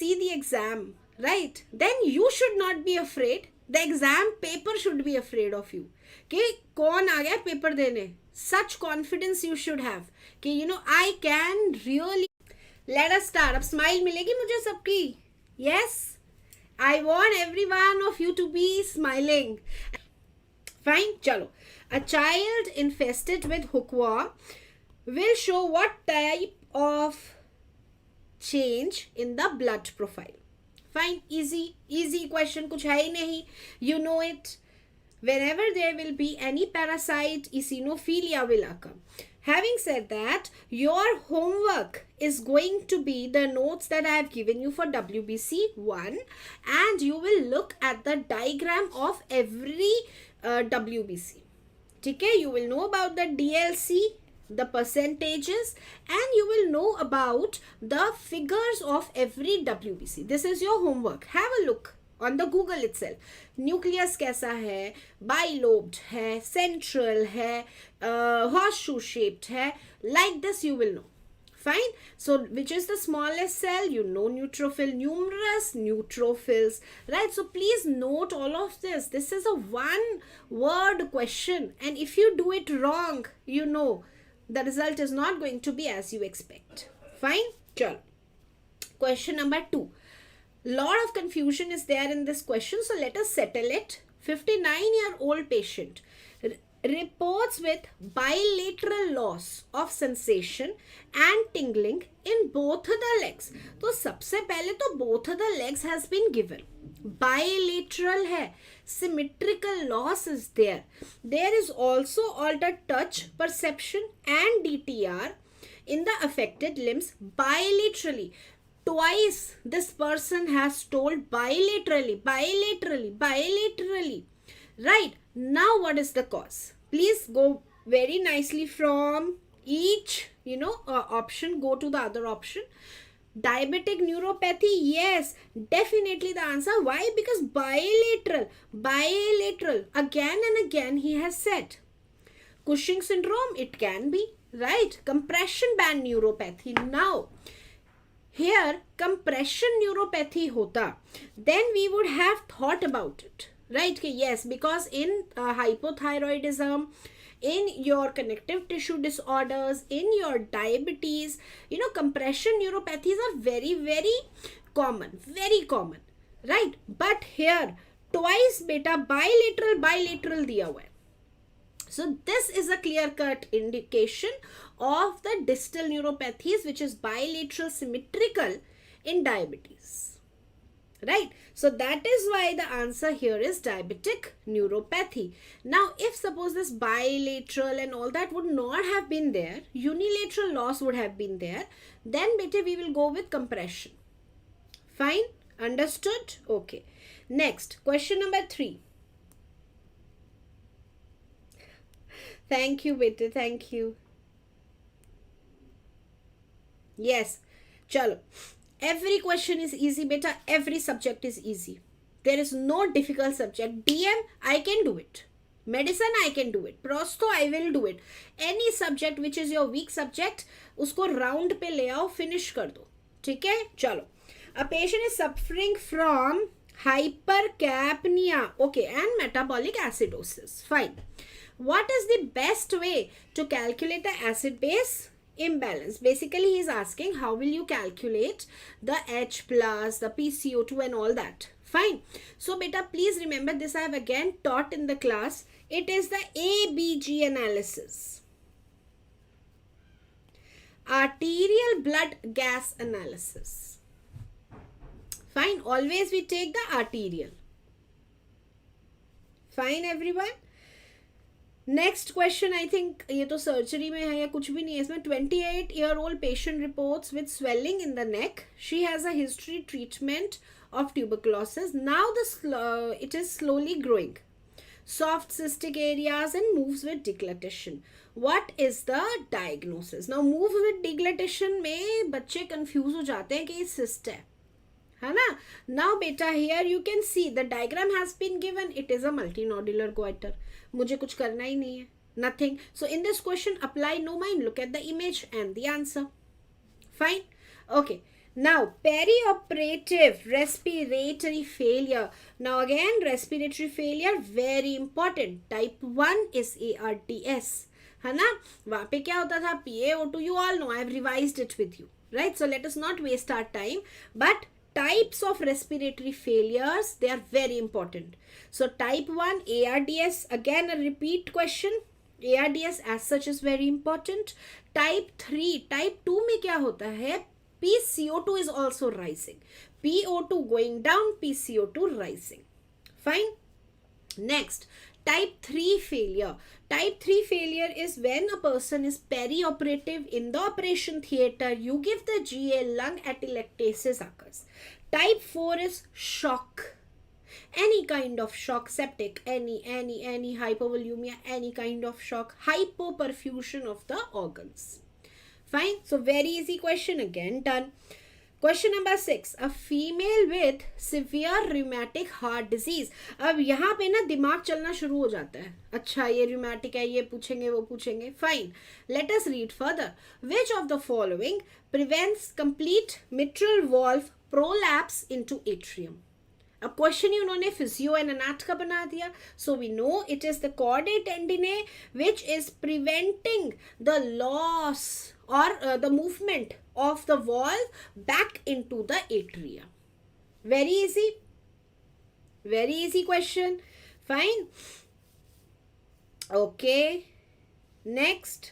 see the exam, right, then you should not be afraid. The exam paper should be afraid of you. कि कौन आ गया paper देने. Such confidence you should have कि you know I can really. Let us start. अब smile मिलेगी मुझे सबकी. Yes, I want every one of you to be smiling. Fine, chalo. A child infested with hookworm will show what type of change in the blood profile. Fine, easy question, kuch hai nahi. You know it. Whenever there will be any parasite, eosinophilia will occur. Having said that, your homework is going to be the notes that I have given you for WBC 1, and you will look at the diagram of every WBC. Okay, you will know about the DLC, the percentages, and you will know about the figures of every WBC. This is your homework. Have a look on the Google itself. Nucleus कैसा है, bilobed है, central है, horseshoe shaped है. Like this you will know. Fine. So which is the smallest cell? You know neutrophil, numerous neutrophils, right? So please note all of this. This is a one word question, and if you do it wrong, you know the result is not going to be as you expect. Fine. Chalo. Question number 2. Lot of confusion is there in this question, so let us settle it. 59-year-old patient reports with bilateral loss of sensation and tingling in both the legs. तो सबसे पहले तो both the legs has been given. Bilateral है, symmetrical loss is there. There is also altered touch perception and DTR in the affected limbs bilaterally. Twice this person has told bilaterally. Right, now what is the cause? Please go very nicely from each option, go to the other option. Diabetic neuropathy, yes, definitely the answer. Why? Because bilateral, again and again he has said. Cushing syndrome, it can be, right? Compression band neuropathy. Now here compression neuropathy hota, then we would have thought about it, right? Yes, because in hypothyroidism, in your connective tissue disorders, in your diabetes, compression neuropathies are very, very common, right? But here twice beta bilateral diya hua hai. So this is a clear-cut indication of the distal neuropathies, which is bilateral symmetrical in diabetes. Right? So that is why the answer here is diabetic neuropathy. Now, if suppose this bilateral and all that would not have been there, unilateral loss would have been there, then beta we will go with compression. Fine? Understood? Okay. Next, question number 3. Thank you, beta. Thank you. Yes. Chalo. Every question is easy, beta. Every subject is easy. There is no difficult subject. DM, I can do it. Medicine, I can do it. Prosto, I will do it. Any subject which is your weak subject, usko round pe le aao, finish kar do. ठीक है? Chalo. A patient is suffering from hypercapnia, okay, and metabolic acidosis. Fine. What is the best way to calculate the acid-base imbalance? Basically, he is asking how will you calculate the H plus, the PCO2 and all that. Fine. So, beta, please remember this I have again taught in the class. It is the ABG analysis. Arterial blood gas analysis. Fine. Always we take the arterial. Fine, everyone. Next question, I think ये तो surgery में है या कुछ भी नहीं है इसमें. 28-year-old patient reports with swelling in the neck. She has a history treatment of tuberculosis. Now it is slowly growing. Soft cystic areas and moves with deglutition. What is the diagnosis? Now move with deglutition में बच्चे confuse हो जाते हैं कि ये cyst है ना. Now beta here you can see the diagram has been given. It is a multinodular goiter. मुझे कुछ करना ही नहीं है. Nothing. So in this question apply no mind. Look at the image and the answer. Fine. Okay. Now, perioperative respiratory failure. Now again, respiratory failure, very important. Type 1 is ARDS. है ना, वहाँ पे क्या होता था, PaO2, you all know, I have revised it with you, right? So let us not waste our time. But types of respiratory failures, they are very important. So type 1 ARDS, again a repeat question. ARDS as such is very important. Type 3, type 2 में क्या होता है, PCO2 is also rising. PO2 going down, PCO2 rising. Fine. Next, type 3 failure. Type 3 failure is when a person is perioperative in the operation theatre. You give the GA, lung atelectasis occurs. Type 4 is shock. Any kind of shock, septic, any hypovolemia, any kind of shock, hypoperfusion of the organs. Fine. So very easy question, again done. Question number 6. A female with severe rheumatic heart disease. अब यहाँ पे ना दिमाग चलना शुरू हो जाता है. अच्छा, ये rheumatic है, ये पूछेंगे, वो पूछेंगे. Fine. Let us read further. Which of the following prevents complete mitral valve prolapse into atrium? अब क्वेश्चन ही उन्होंने फिजियो एंड अनाट का बना दिया. So we know it is the chordae tendineae which is preventing the loss or the movement of the valve back into the atria. Very easy question. Fine. Okay, next,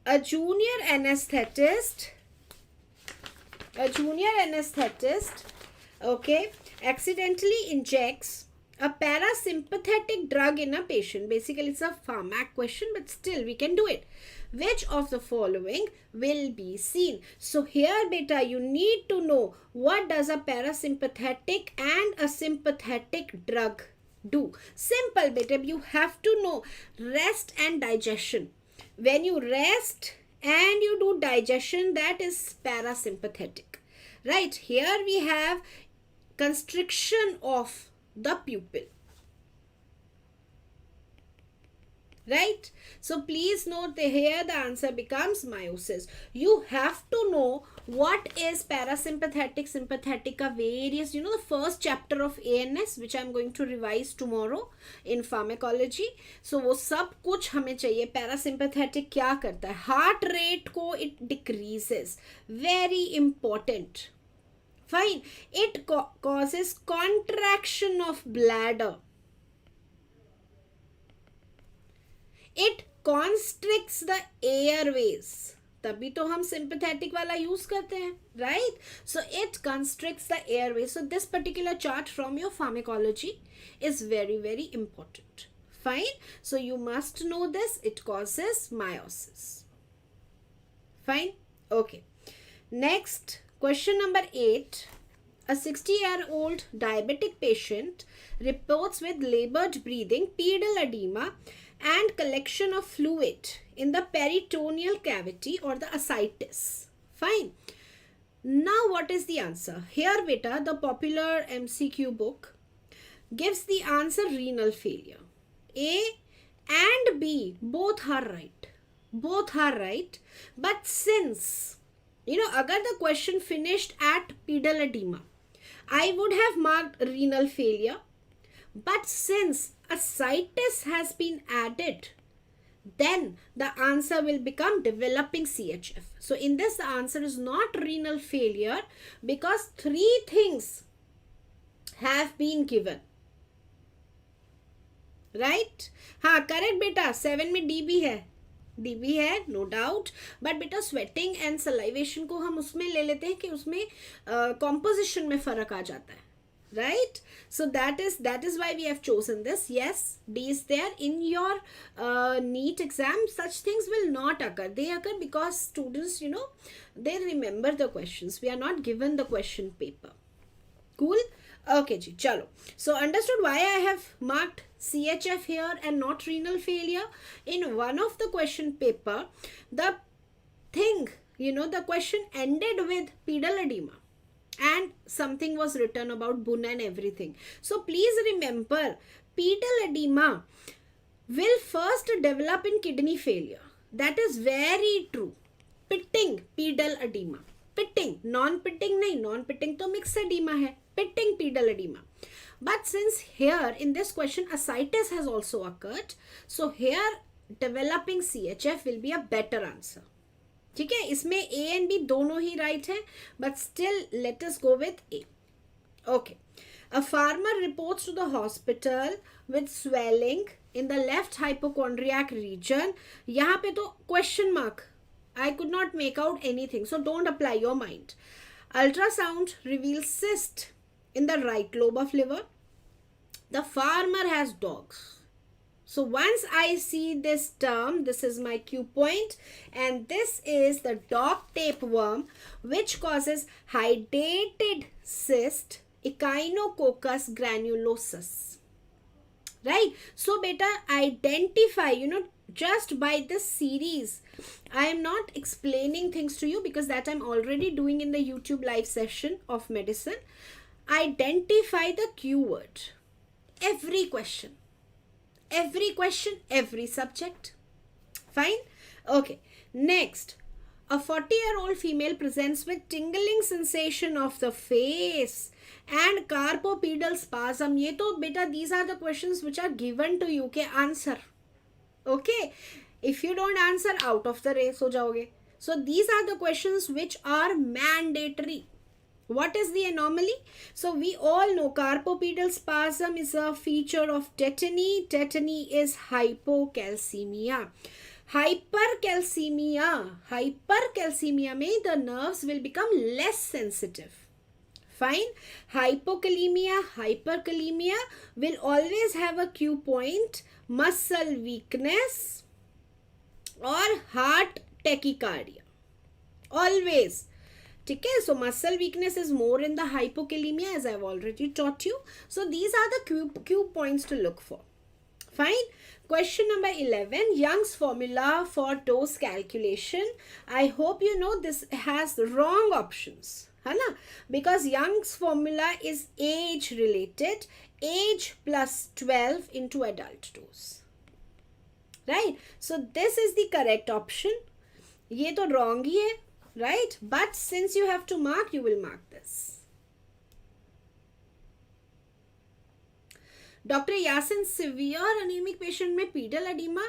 a junior anesthetist, okay, accidentally injects a parasympathetic drug in a patient. Basically it's a pharmac question, but still we can do it. Which of the following will be seen? So here beta, you need to know what does a parasympathetic and a sympathetic drug do. Simple beta, you have to know rest and digestion. When you rest and you do digestion, that is parasympathetic, right? Here we have constriction of the pupil, right? So please note that here the answer becomes meiosis. You have to know what is parasympathetic, sympathetic का various, you know, the first chapter of ANS which I am going to revise tomorrow in pharmacology. So वो सब कुछ हमें चाहिए. Parasympathetic क्या करता है, heart rate को it decreases, very important. Fine. It causes contraction of bladder. It constricts the airways. तभी तो हम sympathetic वाला use करते हैं, right? So it constricts the airways. So this particular chart from your pharmacology is very, very important. Fine. So you must know this. It causes meiosis. Fine. Okay. Next. Question number 8. A 60-year-old diabetic patient reports with labored breathing, pedal edema and collection of fluid in the peritoneal cavity or the ascites. Fine. Now what is the answer? Here beta, the popular MCQ book gives the answer renal failure. A and B both are right. Both are right. But since, you know, agar the question finished at pedal edema, I would have marked renal failure. But since ascites has been added, then the answer will become developing CHF. So in this, the answer is not renal failure because 3 things have been given. Right? हाँ, correct beta. 7 में D भी है. DB है, no doubt, but बेटा sweating and salivation को हम उसमें ले लेते हैं कि उसमें composition में फर्क आ जाता है, right? So that is why we have chosen this. Yes, D is there. In your NEET exam, such things will not occur. They occur because students, you know, they remember the questions. We are not given the question paper. Cool? Okay ji, chalo. So understood why I have marked CHF here and not renal failure. In one of the question paper, the thing, you know, the question ended with pedal edema and something was written about Bun and everything. So please remember, pedal edema will first develop in kidney failure. That is very true. pitting pedal edema. Pitting, non-pitting नहीं, non-pitting तो mixed edema है, pitting pedal edema. But since here in this question ascites has also occurred, so here developing CHF will be a better answer. ठीक है, इसमें A and B दोनों ही right है, but still let us go with A. Okay. A farmer reports to the hospital with swelling in the left hypochondriac region. यहाँ पे तो question mark. I could not make out anything, so don't apply your mind. Ultrasound reveals cyst in the right lobe of liver. The farmer has dogs. So once I see this term, this is my cue point, and this is the dog tapeworm, which causes hydrated cyst, Echinococcus granulosus. Right? So beta, identify, just by this series. I am not explaining things to you because that I'm already doing in the YouTube live session of medicine. Identify the keyword. Every question, every subject. Fine? Okay. Next, a 40-year-old female presents with tingling sensation of the face and carpopedal spasm. ये तो बेटा, these are the questions which are given to you. के answer. Okay. If you don't answer, out of the race हो जाओगे. So these are the questions which are mandatory. What is the anomaly? So we all know carpopedal spasm is a feature of tetany. Tetany is hypocalcemia. Hypercalcemia means the nerves will become less sensitive. Fine. Hyperkalemia will always have a cue point, muscle weakness or heart tachycardia. Always. Okay, so muscle weakness is more in the hypokalemia, as I've already taught you. So these are the cue points to look for. Fine. Question number 11, Young's formula for dose calculation. I hope you know this has wrong options. Because Young's formula is age related, age plus 12 into adult dose. Right? So this is the correct option. ये तो wrong ही है. Right? But since you have to mark, you will mark this. Dr. Yasin's severe anemic patient में pedal edema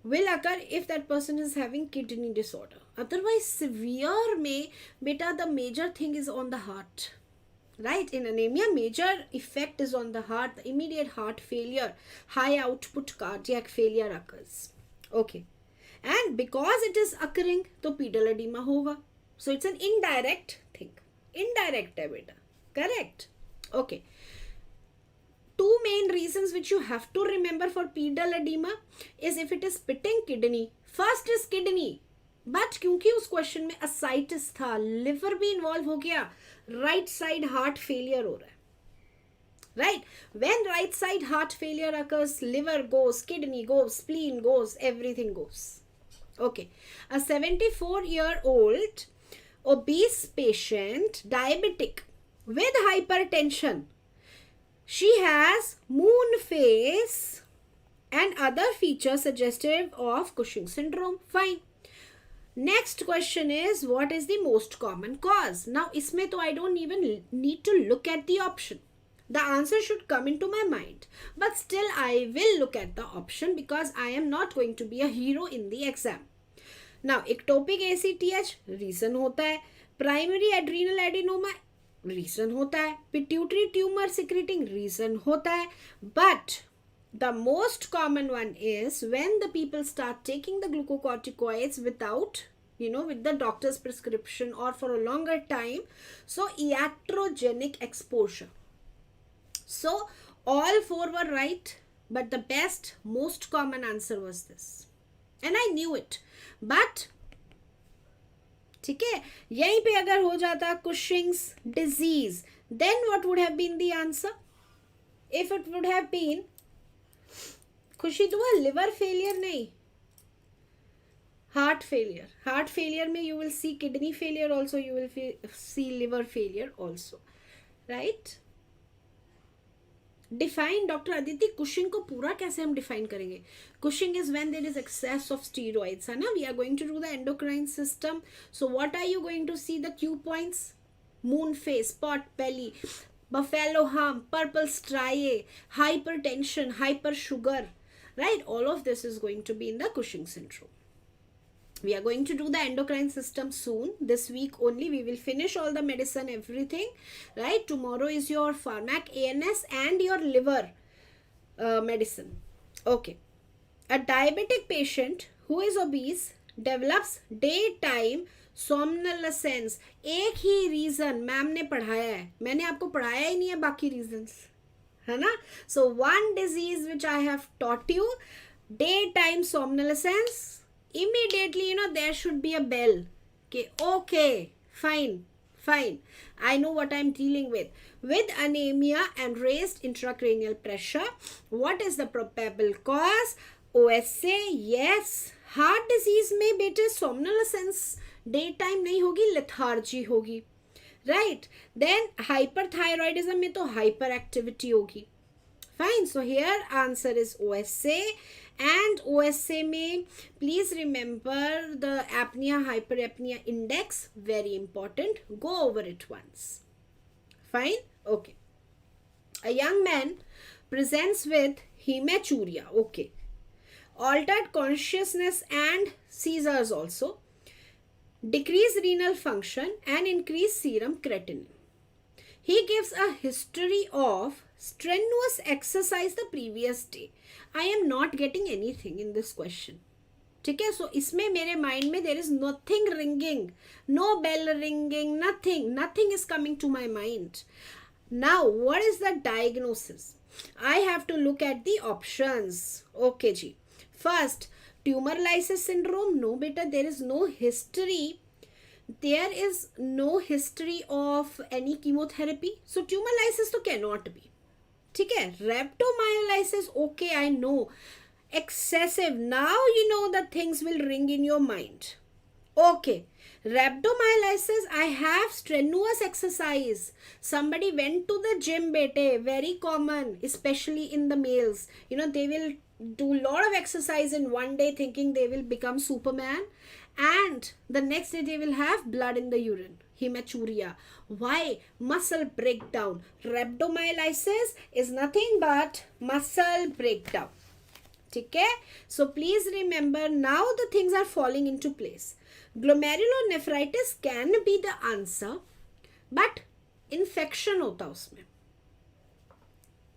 will occur if that person is having kidney disorder. Otherwise, severe में, beta, the major thing is on the heart. Right? In anemia, major effect is on the heart. The immediate heart failure, high output cardiac failure occurs. Okay. And because it is occurring, तो pedal edema होगा. So it's an indirect thing. Indirect है बेटा. Correct? Okay. Two main reasons which you have to remember for pedal edema is if it is pitting kidney. First is kidney. But क्योंकि उस question में ascites था, liver भी involve हो गया, right side heart failure हो रहा है. Right? When right side heart failure occurs, liver goes, kidney goes, spleen goes, everything goes. Okay. A 74-year-old obese patient, diabetic with hypertension. She has moon face and other features suggestive of Cushing syndrome. Fine. Next question is, what is the most common cause? Now, isme to I don't even need to look at the option. The answer should come into my mind. But still, I will look at the option because I am not going to be a hero in the exam. Now, ectopic ACTH, reason होता है. Primary adrenal adenoma, reason होता है. Pituitary tumor secreting, reason होता है. But the most common one is when the people start taking the glucocorticoids without, with the doctor's prescription or for a longer time. So, iatrogenic exposure. So, all four were right, but the best, most common answer was this. And I knew it. But, ठीक है, यहीं पे अगर हो जाता Cushing's disease, then what would have been the answer? If it would have been, खुशी तो हुआ liver failure नहीं, heart failure. Heart failure में you will see kidney failure also, you will see liver failure also. Right? Define doctor Aditi Cushing को पूरा कैसे हम define करेंगे? Cushing is when there is excess of steroids, है ना. We are going to do the endocrine system. So what are you going to see the cue points? Moon face, pot belly, buffalo hump, purple striae, hypertension, hyper sugar, right? All of this is going to be in the Cushing syndrome. We are going to do the endocrine system soon. This week only we will finish all the medicine, everything, right? Tomorrow is your pharmac ANS and your liver medicine. Okay. A diabetic patient who is obese develops daytime somnolence. एक ही reason ma'am ने पढ़ाया है, मैंने आपको पढ़ाया ही नहीं है बाकी रीजंस, है ना. So one disease which I have taught you, day time somnolence. Immediately, there should be a bell. Okay, fine, I know what I'm dealing with anemia and raised intracranial pressure. What is the probable cause? OSA. Yes. Heart disease में बेटे somnolence day time नहीं होगी, lethargy होगी, right. Then hyperthyroidism में तो hyper activity होगी. Fine. So here answer is OSA. And OSA में please remember the apnea hyperapnea index, very important. Go over it once. Fine. Okay. A young man presents with hematuria. Okay. Altered consciousness and seizures also. Decreased renal function and increased serum creatinine. He gives a history of strenuous exercise the previous day. I am not getting anything in this question. ठीक है. सो इसमें मेरे mind में there is nothing ringing, no bell ringing, nothing is coming to my mind. Now what is the diagnosis? I have to look at the options. Okay ji. First, tumour lysis syndrome. No बेटा, there is no history. There is no history of any chemotherapy. So tumor lysis तो cannot be. ठीक है. Rhabdomyolysis, okay, I know. Excessive. Now you know the things will ring in your mind. Okay. Rhabdomyolysis, I have strenuous exercise. Somebody went to the gym, bete. Very common, especially in the males. They will do a lot of exercise in one day thinking they will become Superman. And the next day they will have blood in the urine, hematuria. Why? Muscle breakdown. Rhabdomyolysis is nothing but muscle breakdown. Okay? So please remember, now the things are falling into place. Glomerulonephritis can be the answer, but infection hota usme.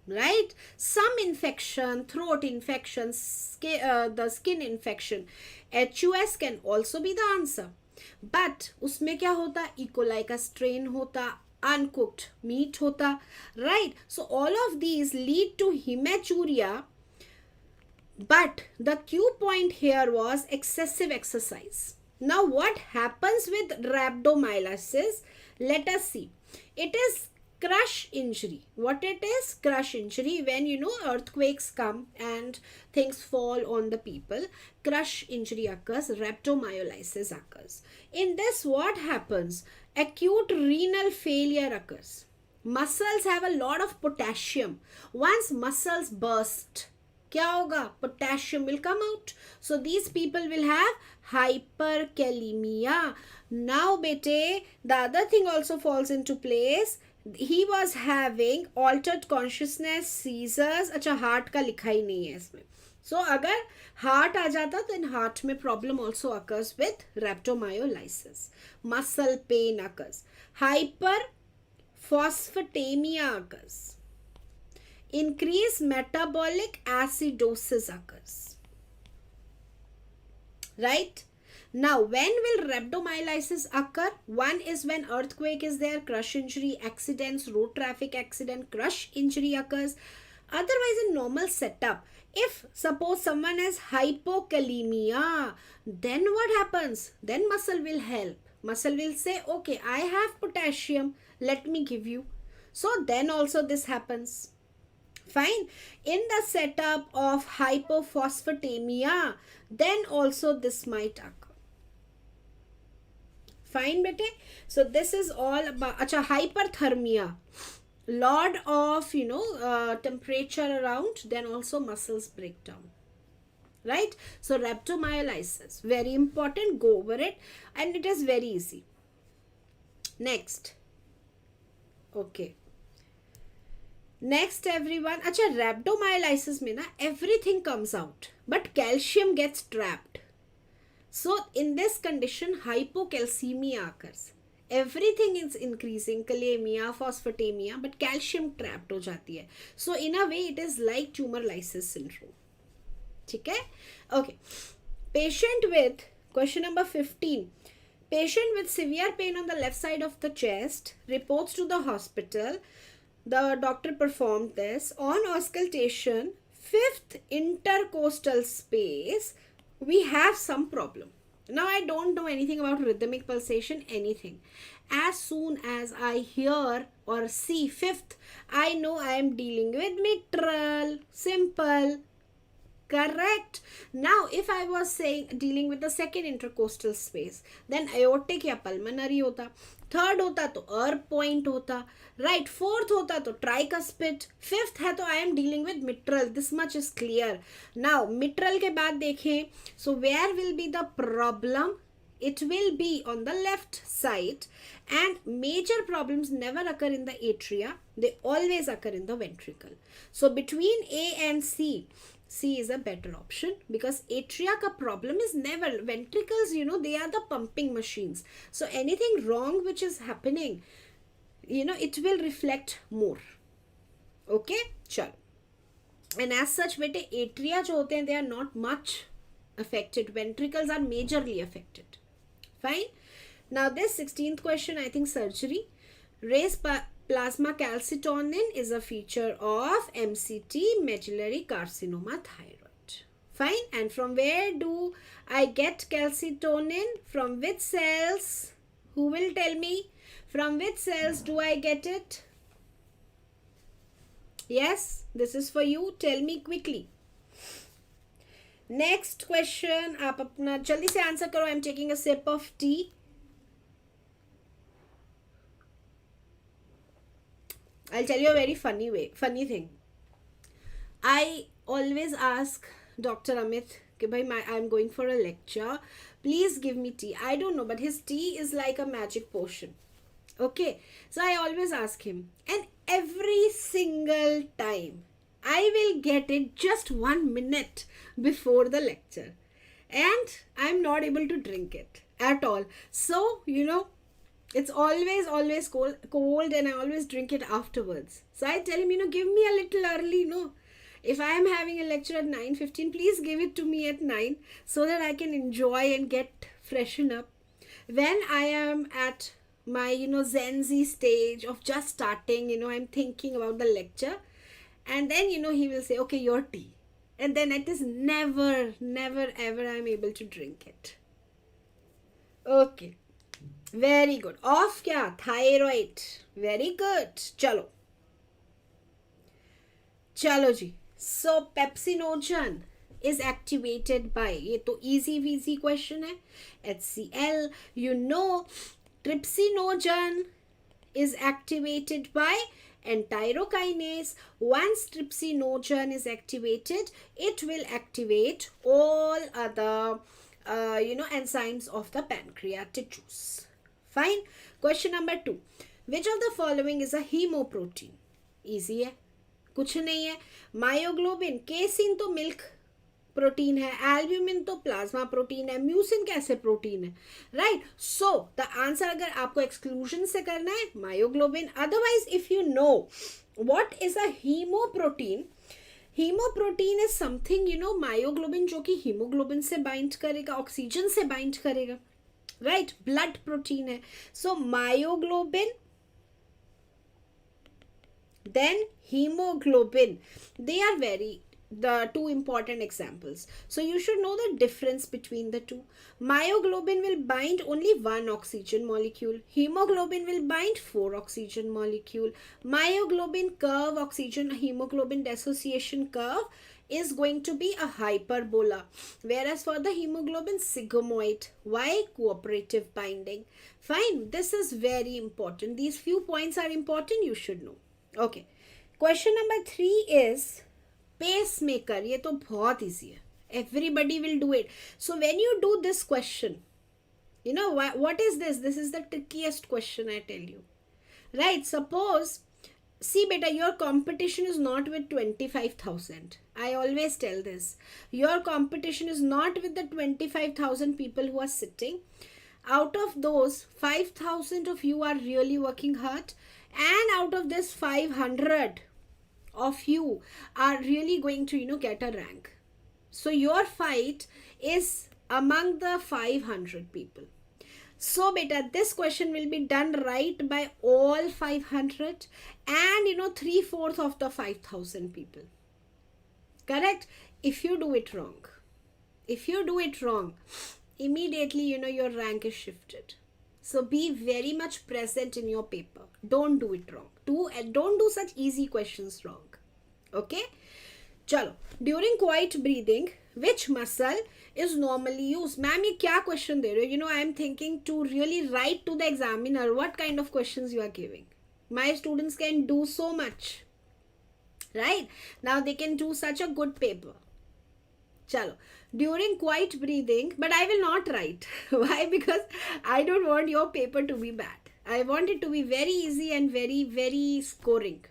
Right? Some infection, throat infection, the skin infection, HUS can also be the answer. But उसमें क्या होता? E. coli का strain होता, uncooked meat होता, right? So all of these lead to hematuria. But the Q point here was excessive exercise. Now what happens with rhabdomyolysis? Let us see. It is crush injury. What it is? Crush injury. When earthquakes come and things fall on the people, crush injury occurs, rhabdomyolysis occurs. In this, what happens? Acute renal failure occurs. Muscles have a lot of potassium. Once muscles burst, क्या होगा? Potassium will come out. So these people will have hyperkalemia. Now bete, the other thing also falls into place. He was having altered consciousness, seizures. अच्छा, heart का लिखा ही नहीं है इसमें. So अगर heart आ जाता तो इन हार्ट में problem also occurs with rhabdomyolysis. Muscle pain occurs. Hyperphosphatemia occurs. Increased metabolic acidosis occurs. Right? Now, when will rhabdomyolysis occur? One is when earthquake is there, crush injury, accidents, road traffic accident, crush injury occurs. Otherwise, in normal setup, if suppose someone has hypokalemia, then what happens? Then muscle will help. Muscle will say, okay, I have potassium, let me give you. So then also this happens. Fine. In the setup of hypophosphatemia, then also this might occur. Fine bete. So this is all about hyperthermia. lot of temperature around, then also muscles break down, right? So rhabdomyolysis, very important, go over it, and it is very easy. Next, okay, next everyone, acha, rhabdomyolysis mein na everything comes out but calcium gets trapped. So in this condition hypocalcemia occurs, everything is increasing, kalemia, phosphatemia, but calcium trapped ho jati hai. So in a way it is like tumor lysis syndrome. ठीक है? Okay, patient with, question number 15, patient with severe pain on the left side of the chest reports to the hospital. The doctor performed this. On auscultation, fifth intercostal space, we have some problem. Now I don't know anything about rhythmic pulsation, anything. As soon as I hear or see fifth, I know I am dealing with mitral. Simple. Correct. Now, if I was saying dealing with the second intercostal space, then aortic या pulmonary होता, third होता तो ER point होता, right? Fourth होता तो tricuspid, fifth है तो I am dealing with mitral. This much is clear. Now, mitral के बाद देखें, so where will be the problem? It will be on the left side, and major problems never occur in the atria. They always occur in the ventricle. So between A and C is a better option, because atria ka problem is never, ventricles, they are the pumping machines. So anything wrong which is happening, it will reflect more. Okay, chalo. And as such, bete, atria jo hote hain, they are not much affected. Ventricles are majorly affected. Fine. Now this 16th question, I think surgery. Raised plasma calcitonin is a feature of MCT, medullary carcinoma, thyroid. Fine. And from where do I get calcitonin? From which cells? Who will tell me? From which cells do I get it? Yes, this is for you. Tell me quickly. Next question. आप अपना जल्दी से answer करो. I'm taking a sip of tea. I'll tell you a very funny thing. I always ask Dr. Amit, I'm going for a lecture. Please give me tea. I don't know, but his tea is like a magic potion. Okay. So I always ask him. And every single time, I will get it just 1 minute before the lecture. And I'm not able to drink it at all. So, it's always cold, and I always drink it afterwards. So I tell him, give me a little early, If I am having a lecture at 9:15, please give it to me at 9 so that I can enjoy and get freshen up. When I am at my, Zen Z stage of just starting, I'm thinking about the lecture. And then, he will say, okay, your tea. And then it is never ever I'm able to drink it. Okay. Very good. Off kya? Thyroid. Very good. Chalo ji. So pepsinogen is activated by, ye to easy question hai, HCl. Trypsinogen is activated by enterokinase. Once trypsinogen is activated, it will activate all other enzymes of the pancreatic juice. Fine. Question number 2. Which of the following is a hemoprotein? Easy है, कुछ नहीं है. Myoglobin, casein तो milk protein है, albumin तो plasma protein है, mucin कैसे protein है, राइट? सो द आंसर अगर आपको एक्सक्लूजन से करना है, myoglobin. Otherwise if you know what is a haemoprotein, haemoprotein is something, myoglobin जो कि हीमोग्लोबिन से बाइंड करेगा, ऑक्सीजन से बाइंड करेगा, राइट? ब्लड प्रोटीन है. सो myoglobin, then hemoglobin, they are the two important examples. So you should know the difference between the two. Myoglobin will bind only one oxygen molecule. Hemoglobin will bind 4 oxygen molecule. Myoglobin curve, oxygen hemoglobin dissociation curve is going to be a hyperbola, whereas for the hemoglobin, sigmoid. Why? Cooperative binding. Fine. This is very important. These few points are important. You should know. Okay. Question number 3 is pacemaker. ये तो बहुत easy है. Everybody will do it. So when you do this question, you know what is this? This is the trickiest question, I tell you. Right? Suppose, see beta, your competition is not with 25,000. I always tell this. Your competition is not with the 25,000 people who are sitting. Out of those, 5,000 of you are really working hard, and out of this 500 of you are really going to, get a rank. So your fight is among the 500 people. So beta, this question will be done right by all 500 and 3/4 of the 5,000 people. Correct? If you do it wrong, immediately your rank is shifted. So be very much present in your paper. Don't do it wrong. Don't do such easy questions wrong. Okay? Chalo. During quiet breathing, which muscle is normally used? Ma'am, ये क्या question दे रहे हो? I am thinking to really write to the examiner what kind of questions you are giving. My students can do so much. Right? Now they can do such a good paper. Chalo. During quiet breathing, but I will not write. Why? Because I don't want your paper to be bad. I want it to be very easy and very, very scoring.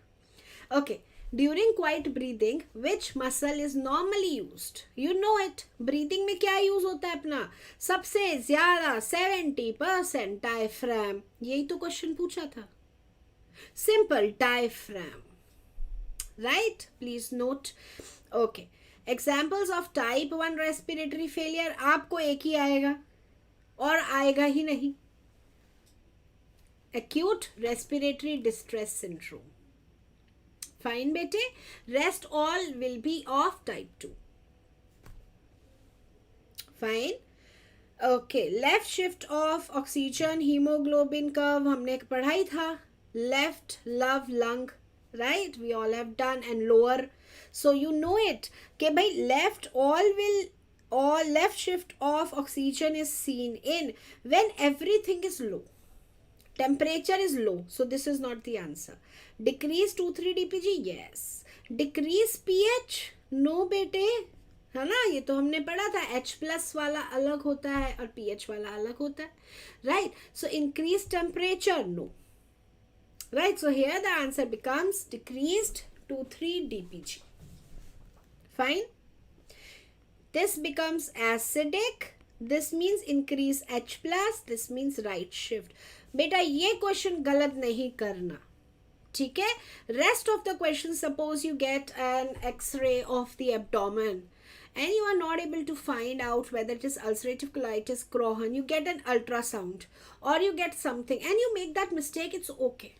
Okay. During quiet breathing, which muscle is normally used? You know it. Breathing में क्या use होता है अपना? सबसे ज़्यादा 70% diaphragm. यही तो question पूछा था. Simple, diaphragm. Right? Please note. Okay. Examples of type 1 respiratory failure. आपको एक ही आएगा और आएगा ही नहीं. Acute respiratory distress syndrome. Fine, bete. Rest all will be of type 2. Fine. Okay. Left shift of oxygen hemoglobin curve हमने पढ़ा ही था. Left love lung. Right? We all have done. And lower. So you know it. Okay, by left left shift of oxygen is seen in when everything is low. Temperature is low, so this is not the answer. Decrease 2,3 dpg, yes. Decrease pH, no बेटे, है ना? ये तो हमने पढ़ा था. H plus वाला अलग होता है और pH वाला अलग होता है. Right? So increase temperature, no. Right? So here the answer becomes decreased 2,3 dpg. Fine. This becomes acidic. This means increase H plus. This means right shift. बेटा ये क्वेश्चन गलत नहीं करना. ठीक है? Rest of the questions, suppose you get an X-ray of the abdomen and you are not able to find out whether it is ulcerative colitis, Crohn, you get an ultrasound or you get something and you make that mistake, it's okay.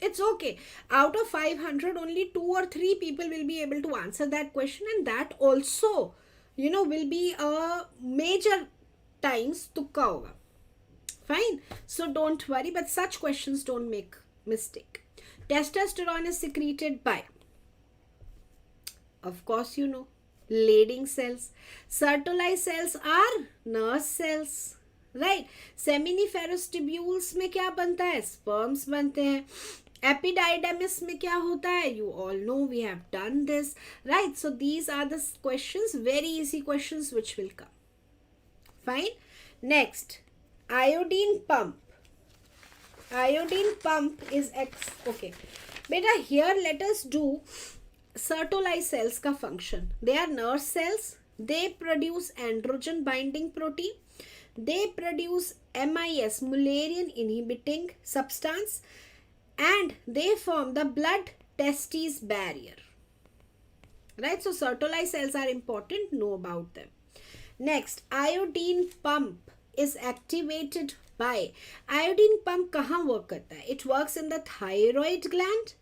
It's okay. Out of 500, only 2 or 3 people will be able to answer that question, and that also, will be a major times tukka hoga. Fine. So don't worry, but such questions don't make mistake. Testosterone is secreted by, of course you know, Leydig cells. Sertoli cells are nurse cells. Right? Seminiferous tubules में क्या बनता है? Sperms बनते हैं. Epididymis में क्या होता है? You all know, we have done this. Right? So these are the questions, very easy questions which will come. Fine. Next. Iodine pump. Iodine pump is okay. Beta, here let us do Sertoli cells ka function. They are nurse cells. They produce androgen binding protein. They produce MIS, Mullerian inhibiting substance, and they form the blood testis barrier. Right? So Sertoli cells are important. Know about them. Next, iodine pump is activated by. Iodine pump kahan work karta hai? It works in the thyroid gland.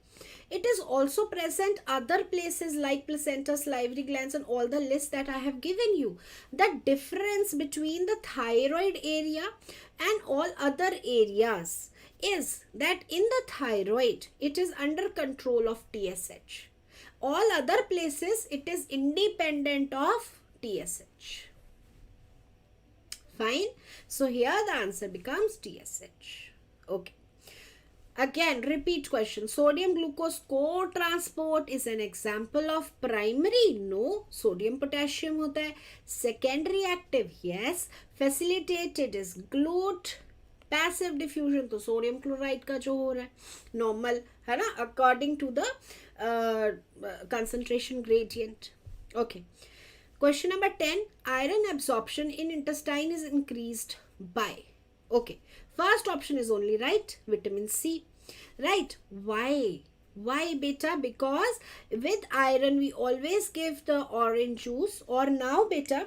It is also present other places like placenta, salivary glands, and all the list that I have given you. The difference between the thyroid area and all other areas is that in the thyroid, it is under control of TSH. All other places, it is independent of TSH. Fine. So here the answer becomes TSH. Okay. Again, repeat question. Sodium glucose co-transport is an example of primary. No. Sodium potassium होता है. Secondary active. Yes. Facilitated is glut. Passive diffusion तो sodium chloride का जो हो रहा है. Normal है ना, according to the concentration gradient. Okay. Question number 10. Iron absorption in intestine is increased by. Okay. First option is only right. Vitamin C. Right. Why? Why beta? Because with iron we always give the orange juice, or now beta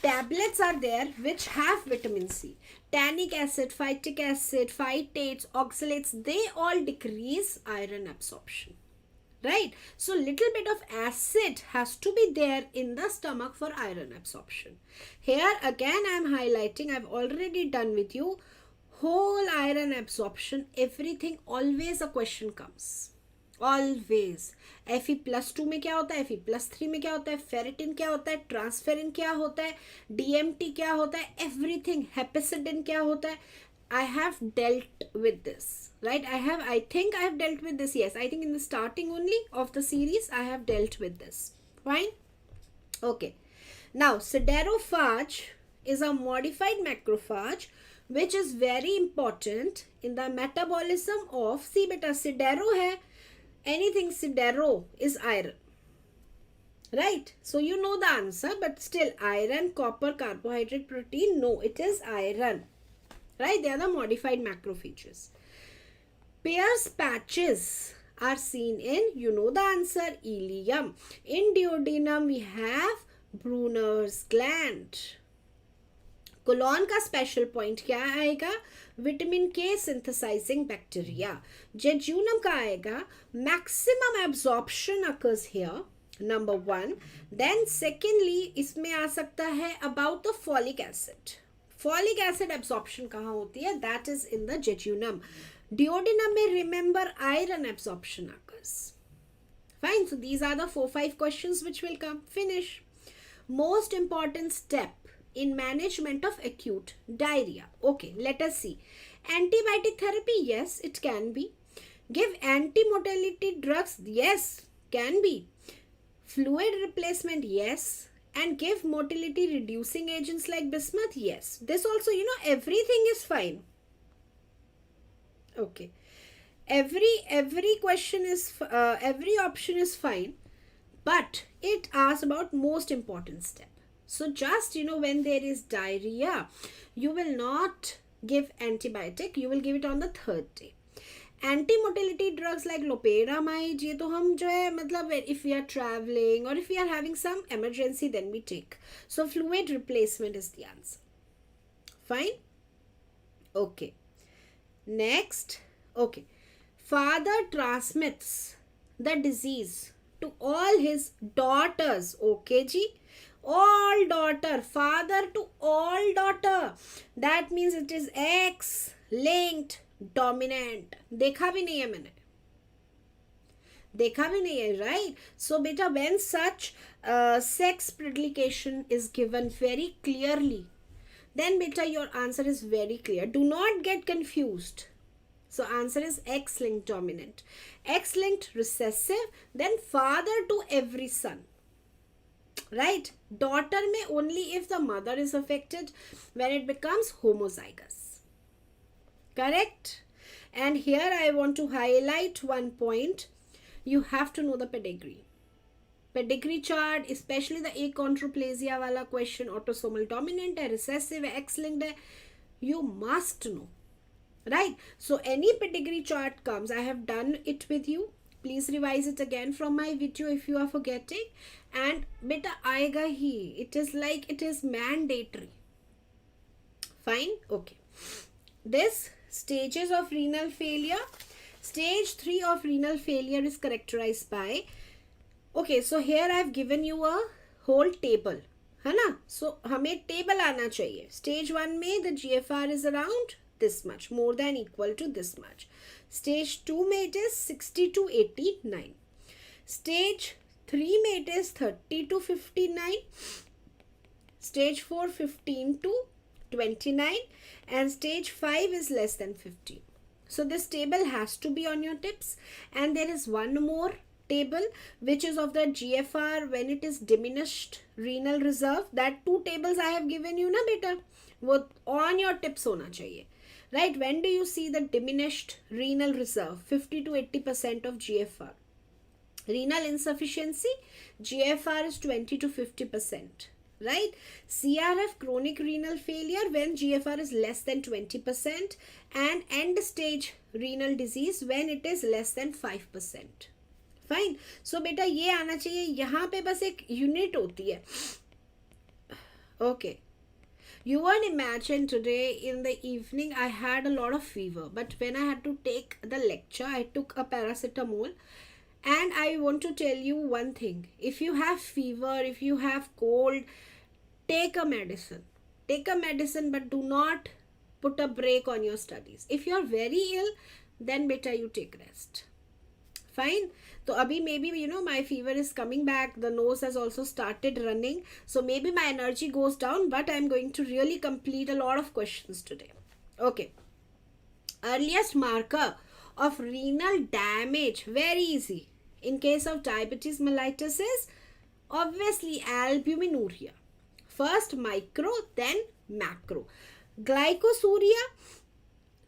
tablets are there which have vitamin C. Tannic acid, phytic acid, phytates, oxalates, they all decrease iron absorption. Right? So little bit of acid has to be there in the stomach for iron absorption. Here again I am highlighting, I have already done with you. Whole iron absorption, everything, always a question comes. Always. Fe+2 में क्या होता है, Fe+3 में क्या होता है, ferritin क्या होता है, transferrin क्या होता है, DMT क्या होता है, everything, hepcidin क्या होता है. I have dealt with this, right? I think I have dealt with this. Yes, I think in the starting only of the series I have dealt with this. Fine. Okay. Now siderophage is a modified macrophage which is very important in the metabolism of, see beta, sidero hai, anything sidero is iron, right? So you know the answer, but still iron, copper, carbohydrate, protein, no, it is iron, right? They are the modified macrophages. Pierce patches are seen in, you know the answer, ileum. In duodenum we have Brunner's gland. Colon का special point क्या आएगा, vitamin K synthesising bacteria. Jejunum का आएगा maximum absorption occurs here, number 1. Then secondly इसमें आ सकता है about the folic acid. Folic acid absorption कहाँ होती है, that is in the jejunum. Duodenum में remember iron absorption occurs. Fine. So these are the 4-5 questions which will come. Finish. Most important step in management of acute diarrhea. Okay, let us see. Antibiotic therapy, yes, it can be. Give anti-motility drugs, yes, can be. Fluid replacement, yes. And give motility reducing agents like bismuth, yes. This also, you know, everything is fine. Okay. Every question is, every option is fine. But it asks about most important step. So just, you know, when there is diarrhea, you will not give antibiotic, you will give it on the 3rd day. Anti-motility drugs like loperamide, ये तो हम जो है मतलब if we are traveling or if we are having some emergency then we take. So fluid replacement is the answer. Fine. Okay. Next. Okay. Father transmits the disease to all his daughters. Okay ji. All daughter, father to all daughter, that means it is X linked dominant. देखा भी नहीं है मैंने, देखा भी नहीं है, right? So beta, when such sex predilection is given very clearly, then beta your answer is very clear. Do not get confused. So answer is X linked dominant. X linked recessive, then father to every son. Right? Daughter may only if the mother is affected, when it becomes homozygous. Correct? And here I want to highlight one point. You have to know the pedigree. Pedigree chart, especially the achondroplasia wala question, autosomal dominant hai, recessive hai, X-linked hai, you must know. Right? So any pedigree chart comes, I have done it with you. Please revise it again from my video if you are forgetting. And beta aayega hi. It is like it is mandatory. Fine? Okay. This stages of renal failure. Stage 3 of renal failure is characterized by. Okay, so here I have given you a whole table. है ना? So हमें table आना चाहिए. Stage 1 में the GFR is around this much, more than equal to this much. Stage 2 में it is 60 to 89. Stage 3 में it is 30 to 59. Stage 4 15 to 29. And stage 5 is less than 50. So this table has to be on your tips. And there is one more table which is of the GFR when it is diminished renal reserve. That two tables I have given you na beta, wo on your tips hona chahiye. Right? When do you see the diminished renal reserve? 50 to 80% of GFR. Renal insufficiency, GFR is 20 to 50%. Right? CRF, chronic renal failure, when GFR is less than 20%, and end stage renal disease when it is less than 5%. Fine. सो बेटा ये आना चाहिए. यहाँ पे बस एक unit होती है. Okay. You won't imagine today in the evening I had a lot of fever, but when I had to take the lecture I took a paracetamol. And I want to tell you one thing. If you have fever, if you have cold, take a medicine. Take a medicine, but do not put a break on your studies. If you are very ill, then better you take rest. Fine. So abhi maybe, my fever is coming back. The nose has also started running. So maybe my energy goes down, but I'm going to really complete a lot of questions today. Okay. Earliest marker of renal damage, very easy. In case of diabetes mellitus is obviously albuminuria. First micro, then macro. Glycosuria,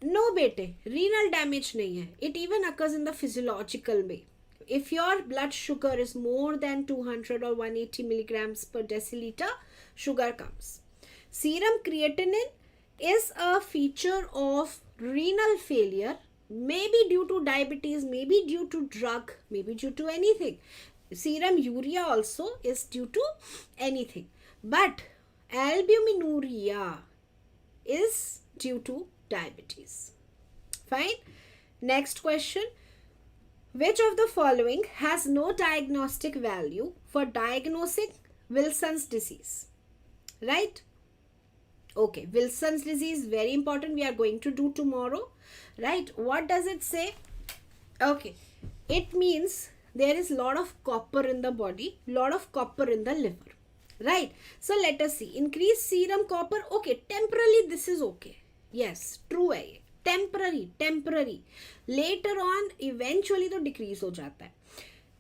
no bete, renal damage nahi hai. It even occurs in the physiological way. If your blood sugar is more than 200 or 180 milligrams per deciliter, sugar comes. Serum creatinine is a feature of renal failure, maybe due to diabetes, maybe due to drug, maybe due to anything. Serum urea also is due to anything. But albuminuria is due to diabetes. Fine. Next question. Which of the following has no diagnostic value for diagnosing Wilson's disease? Right? Okay. Wilson's disease, very important. We are going to do tomorrow. Right? What does it say? Okay. It means there is lot of copper in the body, lot of copper in the liver. Right? So let us see. Increase serum copper. Okay. Temporarily this is okay. Yes. True hai. Temporary. Later on, eventually तो decrease हो जाता है.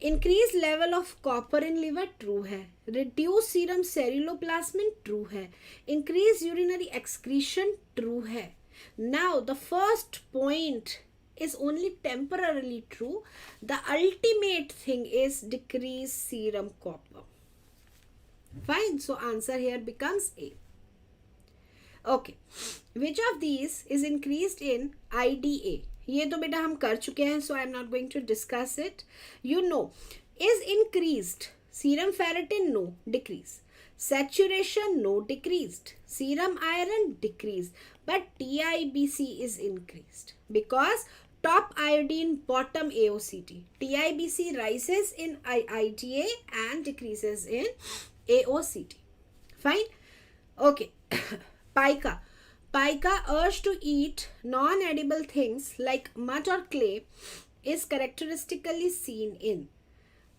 Increase level of copper in liver, true है. Reduce serum ceruloplasmin, true है. Increase urinary excretion, true है. Now, the first point is only temporarily true. The ultimate thing is decrease serum copper. Fine. So, answer here becomes A. Okay. Which of these is increased in IDA? ये तो बेटा हम कर चुके हैं, so I am not going to discuss it. You know, is increased. Serum ferritin, no, decrease. Saturation, no, decreased. Serum iron, decreased. But TIBC is increased because top iodine, bottom AOCT. TIBC rises in IDA and decreases in AOCT. Fine? Okay. Pica. Pica urge to eat non-edible things like mud or clay is characteristically seen in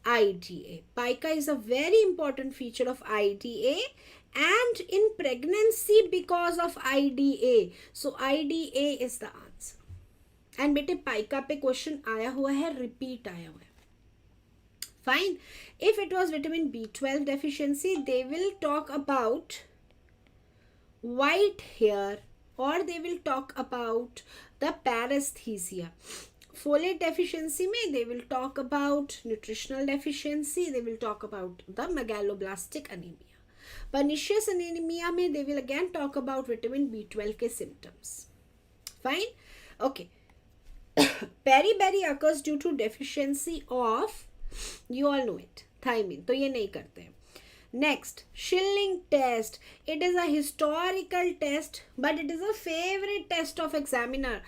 IDA. Pica is a very important feature of IDA and in pregnancy because of IDA. So IDA is the answer. And bete pica pe question आया हुआ है, repeat आया हुआ है. Fine. If it was vitamin B12 deficiency, they will talk about white hair or they will talk about the paresthesia. Folate deficiency mein they will talk about nutritional deficiency, they will talk about the megaloblastic anemia. Pernicious anemia mein they will again talk about vitamin B12 ke symptoms. Fine. Okay. Beriberi occurs due to deficiency of, you all know it, thiamine. तो ये नहीं करते हैं. Next, Schilling test. It is a historical test, but it is a favorite test of examiner.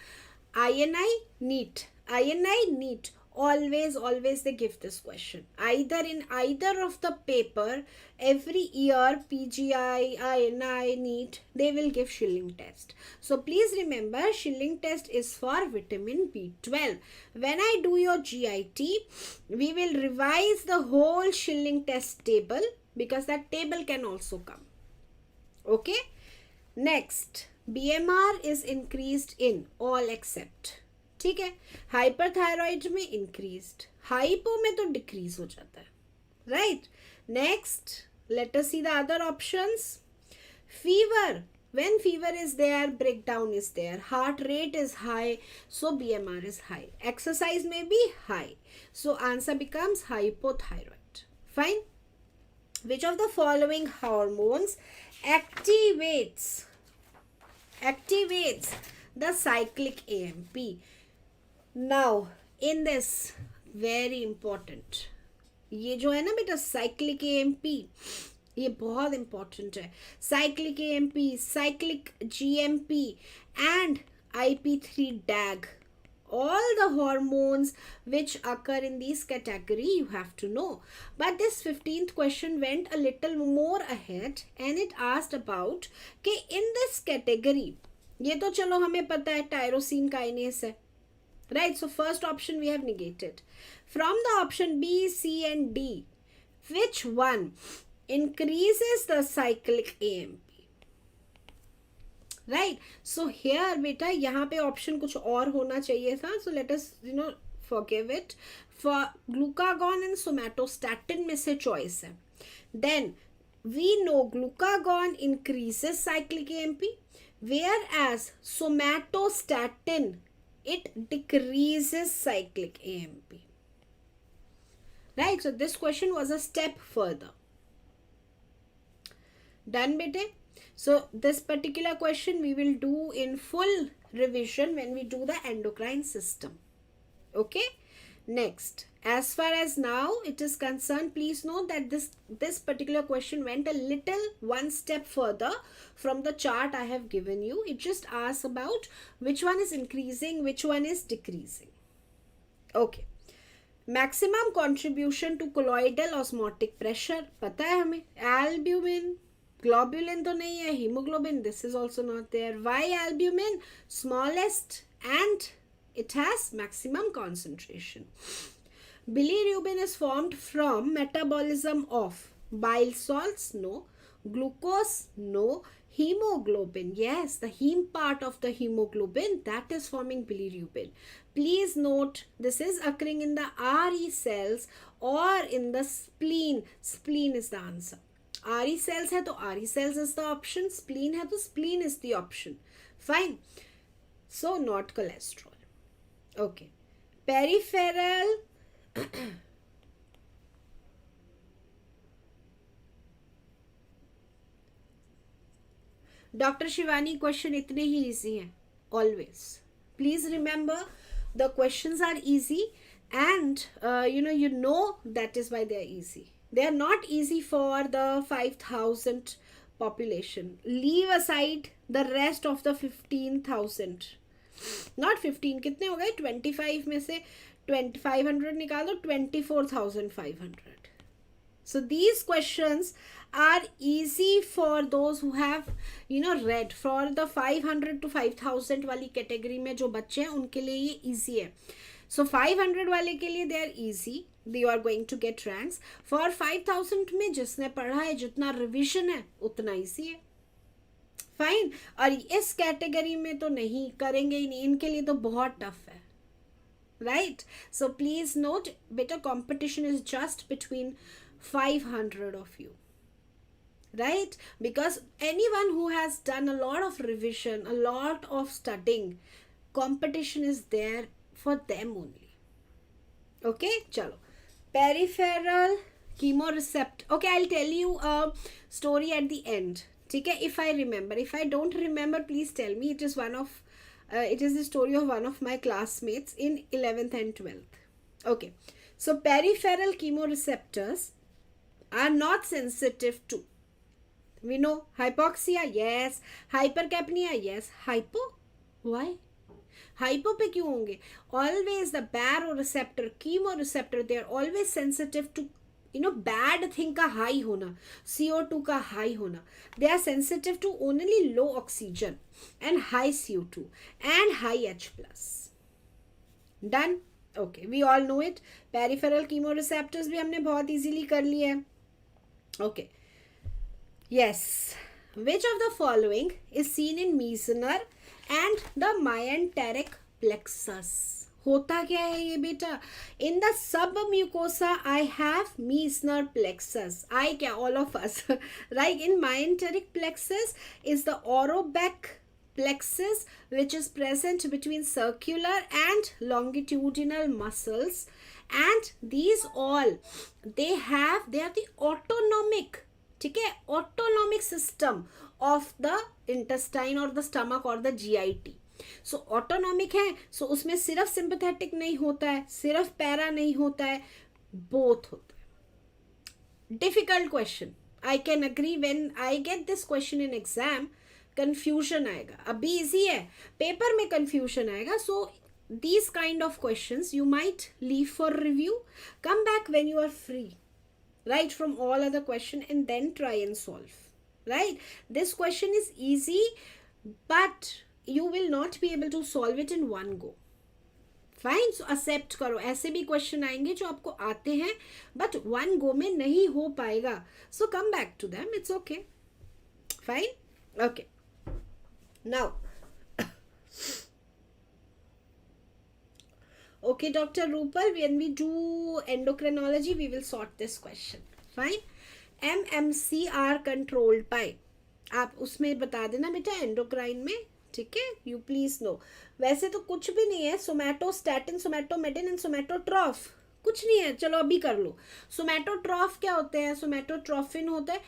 INI, NEET. INI, NEET. Always they give this question. In either of the paper, every year, PGI, INI, NEET, they will give Schilling test. So please remember, Schilling test is for vitamin B12. When I do your GIT, we will revise the whole Schilling test table, because that table can also come. Okay. Next, BMR is increased in all except ठीक है. हाइपरथायरॉइड में increased, hypo में तो decrease हो जाता है. Right. Next, let us see the other options. Fever, when fever is there, breakdown is there, heart rate is high, so BMR is high. Exercise may be high, so answer becomes hypothyroid. Fine. Which of the following hormones activates the cyclic AMP? Now in this, very important, ये जो है ना बेटा cyclic AMP, ये बहुत important है. Cyclic AMP, cyclic GMP and IP3 DAG, all the hormones which occur in this category you have to know. But this 15th question went a little more ahead and it asked about कि in this category, ये तो चलो हमें पता है tyrosine kinase है. Right, so first option we have negated. From the option B, C and D, which one increases the cyclic AMP? Right, so here beta यहाँ पे option कुछ और होना चाहिए था. So let us forgive it. For glucagon and somatostatin में से choice है. Then we know glucagon increases cyclic AMP, whereas somatostatin, it decreases cyclic AMP. Right, so this question was a step further. Done bete. So this particular question we will do in full revision when we do the endocrine system. Okay. Next, as far as now it is concerned, please note that this particular question went a little one step further from the chart I have given you. It just asks about which one is increasing, which one is decreasing. Okay. Maximum contribution to colloidal osmotic pressure पता है हमें. Albumin, globulin तो नहीं है, hemoglobin, this is also not there. Why albumin? Smallest and it has maximum concentration. Bilirubin is formed from metabolism of bile salts, no. Glucose, no. Hemoglobin, yes, the heme part of the hemoglobin, that is forming bilirubin. Please note, this is occurring in the RE cells or in the spleen. Spleen is the answer. RE cells है तो RE cells is the option. Spleen है तो spleen is the option. Fine. So not cholesterol. Okay. Peripheral. Dr. Shivani, question इतने ही easy हैं. Always. Please remember, the questions are easy and you know that is why they are easy. They are not easy for the 5,000 population. Leave aside the rest of the 15,000. Not 15, कितने हो गए? 25 में से 500 निकाल दो, 24,500. So these questions are easy for those who have read. For the 500 to 5,000 वाली category में जो बच्चे हैं उनके लिए ये easy है. So 500 वाले के लिए they are easy. You are going to get ranks. For 5,000 में जिसने पढ़ा है, जितना revision है, उतना easy है. Fine. और इस category में तो नहीं करेंगे ही नहीं, इनके लिए तो बहुत tough है. Right? So please note, better competition is just between 500 of you. Right? Because anyone who has done a lot of revision, a lot of studying, competition is there for them only. Okay, chalo. Peripheral chemoreceptor. Okay, I'll tell you a story at the end. Okay, if I remember. If I don't remember, please tell me. It is the story of one of my classmates in 11th and 12th. Okay, so peripheral chemoreceptors are not sensitive to, we know, hypoxia, yes. Hypercapnia, yes. Hypo? Why? Hypo पे क्यों होंगे? Always the baroreceptor, chemoreceptor, they are always sensitive to bad thing का high होना, CO2 का high होना. They are sensitive to only low oxygen and high CO2 and high H+. Done? Okay, we all know it. Peripheral chemoreceptors भी हमने बहुत easily कर लिए हैं. Okay. Yes. Which of the following is seen in Meissner and the Myenteric plexus. होता क्या है ये बेटा? In the submucosa I have Meissner plexus. I क्या? All of us. Right? In myenteric plexus is the Auerbach plexus, which is present between circular and longitudinal muscles, and these all they are the autonomic, ठीक है, autonomic system of the intestine or the stomach or the GIT. So autonomic है, सो उसमें सिर्फ sympathetic नहीं होता है, सिर्फ para नहीं होता है, बोथ होता है. Difficult question, I can agree. When I get this question in exam confusion आएगा. अभी इजी है, पेपर में कंफ्यूजन आएगा. सो these kind of questions you might leave for review, come back when you are free, right, from all other question, and then try and solve. Right, this question is easy, but you will not be able to solve it in one go. Fine, so accept करो. ऐसे भी question आएंगे जो आपको आते हैं but one go में नहीं हो पाएगा. So come back to them, it's okay. Fine, okay. Now okay, Dr. Rupal, when we do endocrinology we will sort this question. Fine. MMC are controlled by, आप उसमें बता देना बेटा एंडोक्राइन में, ठीक है. You please know. वैसे तो कुछ भी नहीं है, सोमैटोस्टैटिन, सोमैटोमेटिन एंड सोमैटोट्रॉफ, कुछ नहीं है. चलो अभी कर लो. सोमैटोट्रॉफ क्या होते हैं? सोमैटोट्रॉफिन होता है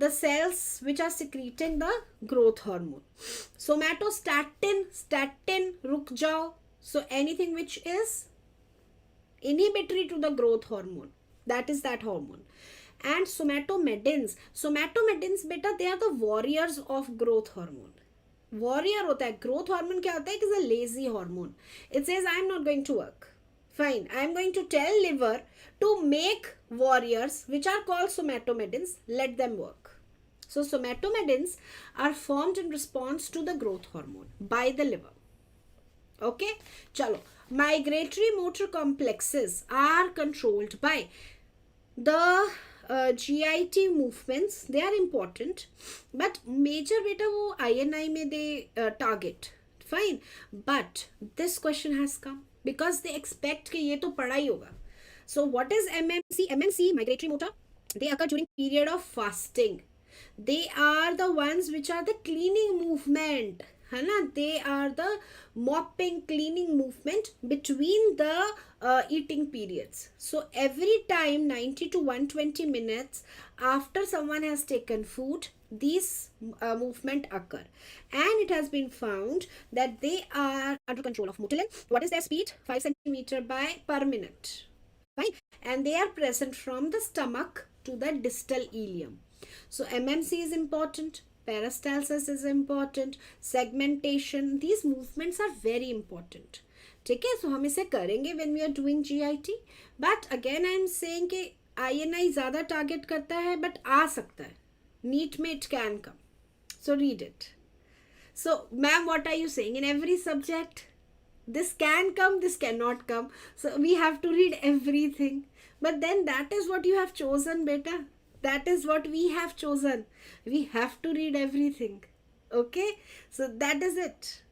the cells which are secreting the growth hormone. Somatostatin, statin, रुक जाओ. So anything which is inhibitory to the growth hormone, that is that hormone. And somatomedins, somatomedins beta, they are the warriors of growth hormone. Warrior होता है. growth hormone क्या होता है? It is a lazy hormone. It says I am not going to work. Fine, I am going to tell liver to make warriors which are called somatomedins. Let them work. So somatomedins are formed in response to the growth hormone by the liver. Okay, chalo. Migratory motor complexes are controlled by the GIT movements. They are important, but major beta wo INI में they target. Fine, but this question has come because they expect कि ये तो पढ़ा ही होगा. So what is MMC? MMC, migratory motor, they occur during period of fasting. They are the ones which are the cleaning movement, है ना. They are the mopping, cleaning movement between the eating periods. So every time 90 to 120 minutes after someone has taken food, these movement occur, and it has been found that they are under control of motilin. What is their speed? 5 centimeter per minute. Fine, and they are present from the stomach to the distal ileum. So MMC is important, peristalsis is important, segmentation, these movements are very important. ठीक है, so हम इसे करेंगे when we are doing GIT. But again I am saying कि INI ज़्यादा target करता है, but आ सकता है. NEET में it can come. So read it. So ma'am, what are you saying? In every subject this can come, this cannot come. So we have to read everything. But then that is what you have chosen, beta. That is what we have chosen. We have to read everything. Okay, so that is it.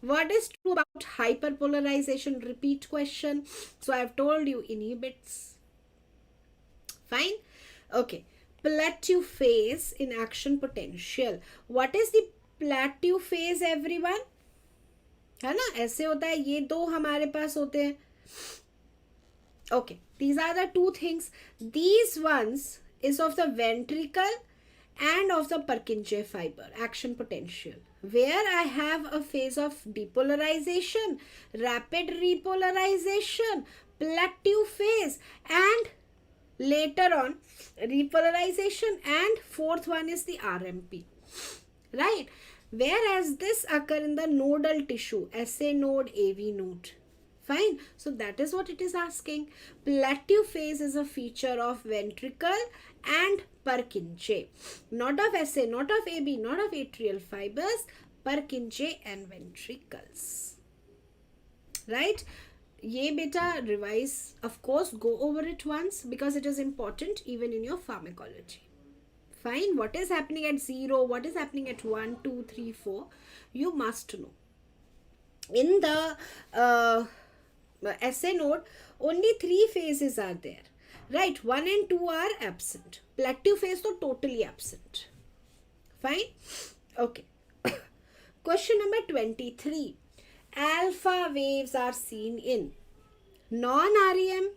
What is true about hyperpolarization? Repeat question. So I have told you inhibits. Fine. Okay, plateau phase in action potential. What is the plateau phase, everyone? है ना, ऐसे होता है. ये दो हमारे पास होते हैं. Okay, these are the two things. These ones is of the ventricle and of the Purkinje fiber, action potential, where I have a phase of depolarization, rapid repolarization, plateau phase, and later on repolarization, and fourth one is the RMP, right? Whereas this occur in the nodal tissue, SA node, AV node. Fine, so that is what it is asking. Plateau phase is a feature of ventricle and Purkinje, not of SA, not of AB, not of atrial fibers, Purkinje and ventricles. Right? Ye beta revise, of course, go over it once because it is important even in your pharmacology. Fine, what is happening at 0, what is happening at 1, 2, 3, 4, you must know. In the essay note, only 3 phases are there, right? 1 and 2 are absent. Plateau phase to totally absent. Fine. Okay. Question number 23. Alpha waves are seen in non-REM,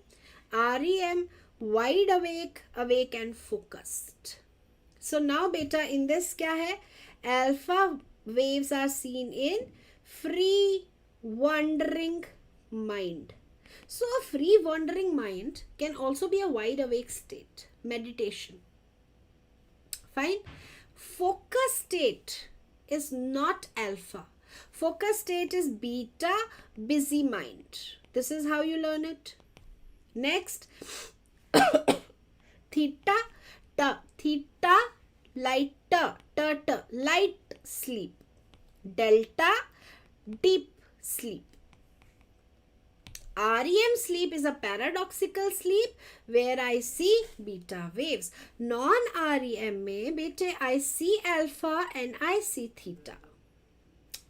REM, wide awake, awake and focused. So now beta, in this kya hai? Alpha waves are seen in free wandering mind. So a free wandering mind can also be a wide awake state, meditation. Fine. Focus state is not alpha. Focus state is beta, busy mind. This is how you learn it. Next, theta, theta, lighter, light sleep. Delta, deep sleep. REM sleep is a paradoxical sleep where I see beta waves. Non-REM में बेटे I see alpha and I see theta.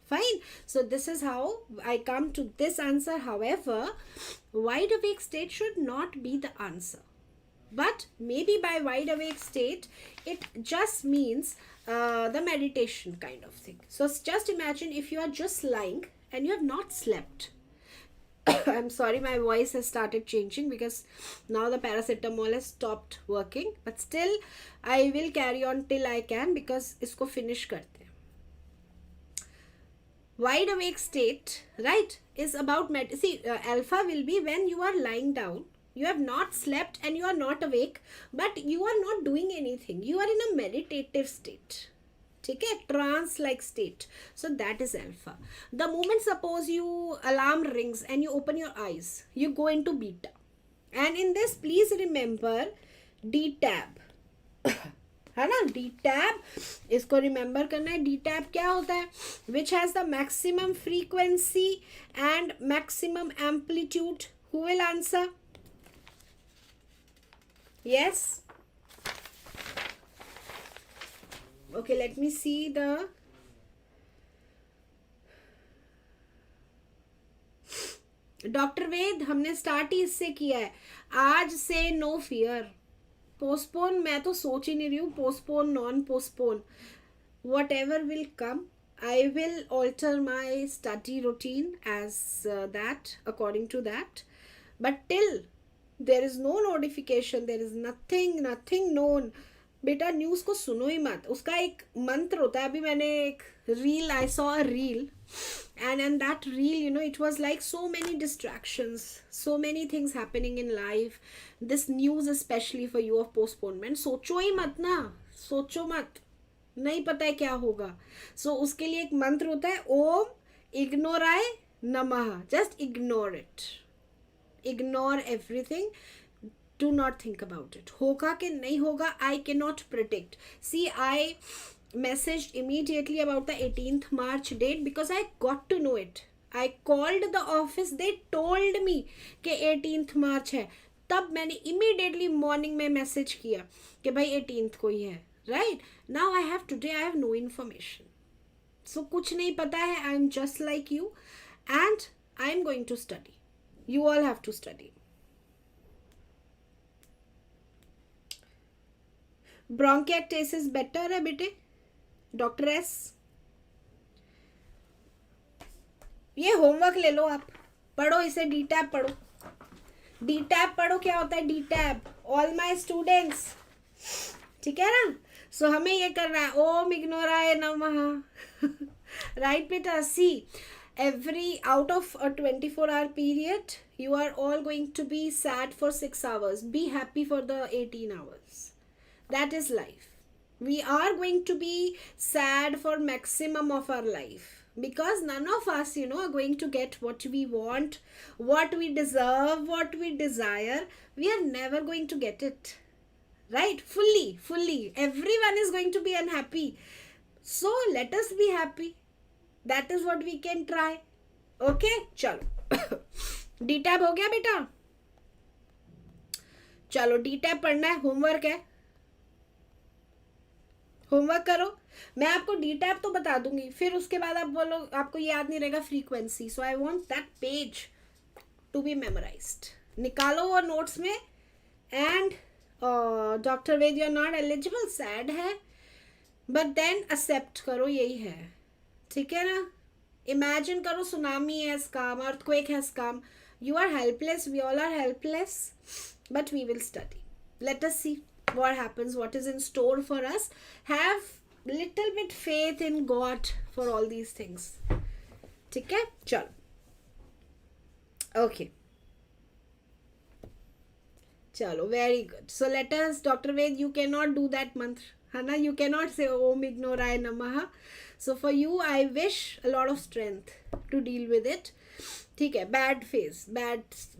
Fine. So this is how I come to this answer. However, wide awake state should not be the answer. But maybe by wide awake state, it just means the meditation kind of thing. So just imagine if you are just lying and you have not slept. I'm sorry, my voice has started changing because now the paracetamol has stopped working. But still, I will carry on till I can because isko finish karte hain. Wide awake state, right, is about alpha will be when you are lying down. You have not slept and you are not awake, but you are not doing anything. You are in a meditative state. ठीक है, trance like state. So that is alpha. The moment suppose you alarm rings and you open your eyes, you go into beta. And in this, please remember D-tab. है ना, D-tab, इसको remember करना है. D-tab क्या होता है? Which has the maximum frequency and maximum amplitude. Who will answer? Yes. Okay, let me see the doctor Ved, हमने start ही इससे किया है. आज से नो फियर. पोस्टपोन मैं तो सोच ही नहीं रही हूँ. Postpone, non postpone, what ever will come, I will alter my study routine as that, according to that. But till there is no notification, there is nothing known, बेटा news को सुनो ही मत. उसका एक मंत्र होता है. अभी मैंने एक reel, I saw a reel, and in that reel, you know, it was like so many distractions, so many things happening in life. This news especially for you of postponement. सोचो ही मत ना, सोचो मत, नहीं पता है क्या होगा. So उसके लिए एक मंत्र होता है, ओम इग्नोराय नमः. Just ignore it, ignore everything. Do not think about it. होगा कि नहीं होगा, I cannot predict. See, I messaged immediately about the 18th March date because I got to know it. I called the office, they told me कि 18th March है. तब मैंने immediately morning में message किया कि भाई 18th को ही है. Right? Now today I have no information. So कुछ नहीं पता है. I am just like you and I am going to study. You all have to study. Bronchiectasis better है बेटे, डॉक्टर एस. ये होमवर्क ले लो, आप पढ़ो इसे. डी टैब पढ़ो, डी टैब पढ़ो. क्या होता है D tab? All my students, ठीक है ना. सो हमें ये करना है, ओम इग्नोराय नमः. राइट बेटा. सी, every out of a 24-hour period, you are all going to be sad for 6 hours. Be happy for the 18 hours. That is life. We are going to be sad for maximum of our life because none of us, you know, are going to get what we want, what we deserve, what we desire. We are never going to get it, right? Fully. Everyone is going to be unhappy. So let us be happy. That is what we can try. Okay, चलो. D-tab हो गया बेटा? चलो D-tab पढ़ना है, homework है. Homework करो. मैं आपको डी टैप तो बता दूंगी, फिर उसके बाद आप बोलो आपको याद नहीं रहेगा frequency. So I want that page to be memorised. निकालो वो नोट्स में. And doctor Ved you are not eligible, sad है, बट देन एक्सेप्ट करो, यही है. ठीक है ना. इमेजिन करो tsunami has come, earthquake has come. You are helpless, we all are helpless, but we will study. Let us see what happens, what is in store for us. Have little bit faith in God for all these things. ठीक है, चलो. Okay. Chalo, very good. So let us, Dr. Ved, you cannot do that mantra. Hana, you cannot say Om Ignoraya Namaha. So for you, I wish a lot of strength to deal with it. ठीक है, bad phase,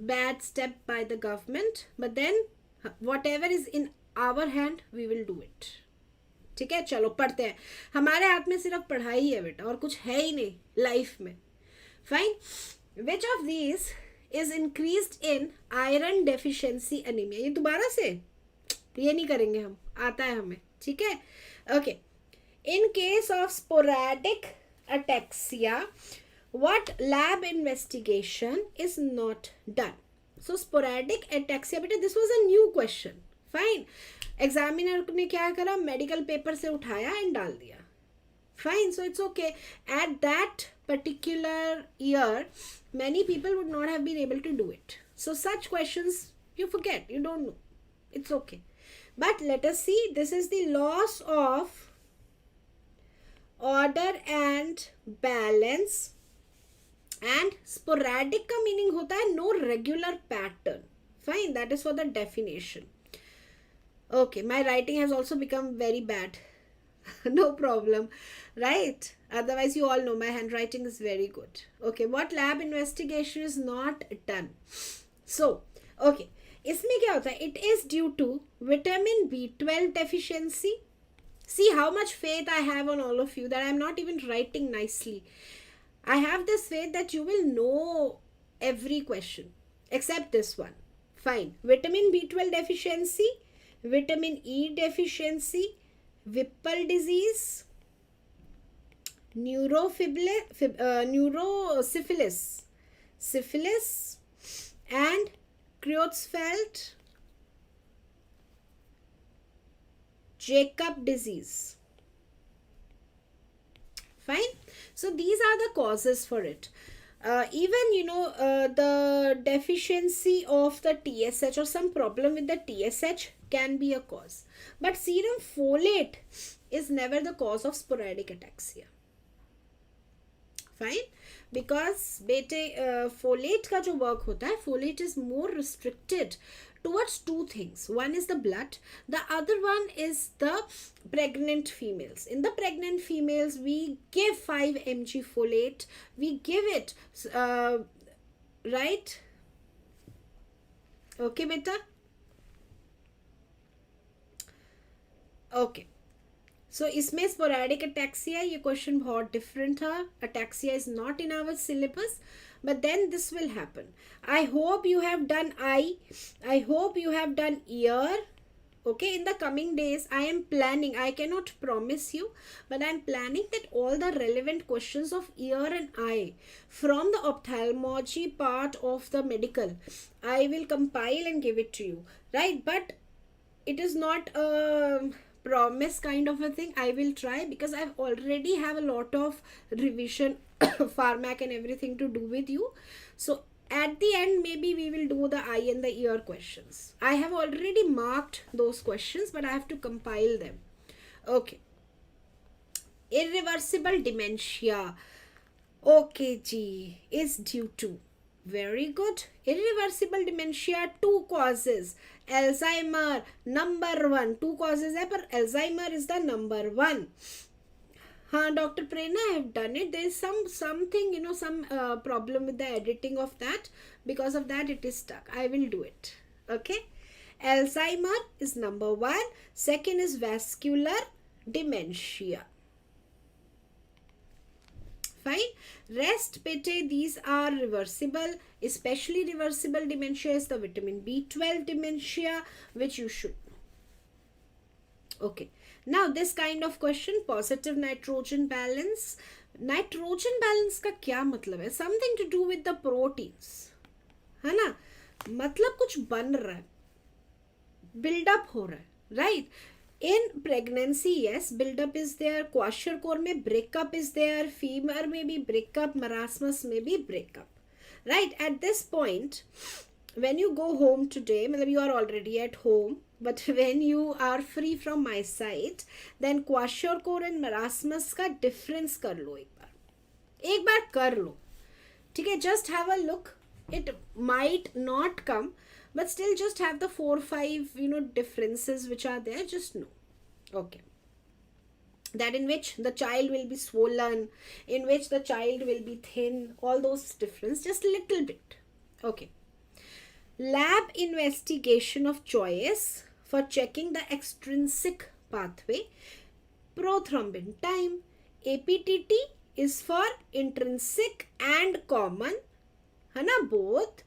bad step by the government, but then whatever is in our hand, we will do it. ठीक है, चलो पढ़ते हैं. हमारे हाथ में सिर्फ पढ़ाई है बेटा, और कुछ है ही नहीं लाइफ में. Fine. Which of these is increased in iron deficiency anemia? ये दोबारा से ये नहीं करेंगे हम, आता है हमें. ठीक है. Okay. In case of sporadic ataxia, what lab investigation is not done? So sporadic ataxia, बेटा this was a new question. Fine. Examiner ने क्या करा, मेडिकल पेपर से उठाया एंड डाल दिया. Fine, so it's okay. At that particular year, many people would not have been able to do it. So such questions you forget, you don't know. It's okay. But let us see, this is the loss of order and balance. And sporadic का meaning होता है no regular pattern. Fine, that is for the definition. Okay, my writing has also become very bad. No problem, right? Otherwise, you all know my handwriting is very good. Okay, what lab investigation is not done? So, okay, इसमें क्या होता है? It is due to vitamin B12 deficiency. See how much faith I have on all of you that I'm not even writing nicely. I have this faith that you will know every question except this one. Fine. Vitamin B12 deficiency, vitamin E deficiency, Whipple disease, syphilis, and Creutzfeldt Jakob disease. Fine. So these are the causes for it. Even the deficiency of the TSH or some problem with the TSH can be a cause, but serum folate is never the cause of sporadic ataxia. Fine, because folate का जो work होता है, folate is more restricted towards two things. One is the blood, the other one is the pregnant females. In the pregnant females, we give 5 mg folate. We give it, right? Okay, beta? Okay. So, इसमें sporadic ataxia, ये question बहुत different था. Ataxia is not in our syllabus. But then this will happen. I hope you have done eye. I hope you have done ear. Okay, in the coming days, I am planning. I cannot promise you, but I am planning that all the relevant questions of ear and eye from the ophthalmology part of the medical, I will compile and give it to you. Right? But it is not a promise kind of a thing. I will try because I already have a lot of revision pharmac and everything to do with you. So at the end, maybe we will do the eye and the ear questions. I have already marked those questions, but I have to compile them. Okay. Irreversible dementia. Okay, G is due to. Very good. Irreversible dementia, 2 causes. Alzheimer, number 1. 2 causes hai, but Alzheimer is the number 1. Dr. Prerna, I have done it. There is something, some problem with the editing of that. Because of that, it is stuck. I will do it. Okay. Alzheimer is number 1. Second is vascular dementia. Fine. Rest, bete, these are reversible. Especially reversible dementia is the vitamin B12 dementia, which you should know. Okay. Now this kind of question, positive nitrogen balance. Nitrogen balance का क्या मतलब है? Something to do with the proteins, है ना? मतलब कुछ बन रहा है, build-up हो रहा है, right? In pregnancy, yes, build-up is there. Kwashiorkor में breakup is there. Femur में भी breakup, marasmus में भी breakup, right? At this point, when you go home today, मतलब you are already at home, but when you are free from my sight, then kwashiorkor and marasmus का difference कर लो एक बार कर लो, ठीक है? Just have a look. It might not come, but still just have the 4-5 differences which are there. Just know, okay, that in which the child will be swollen, in which the child will be thin, all those difference, just a little bit, okay. Lab investigation of choice for checking the extrinsic pathway. Prothrombin time. APTT is for intrinsic and common, है ना? Both.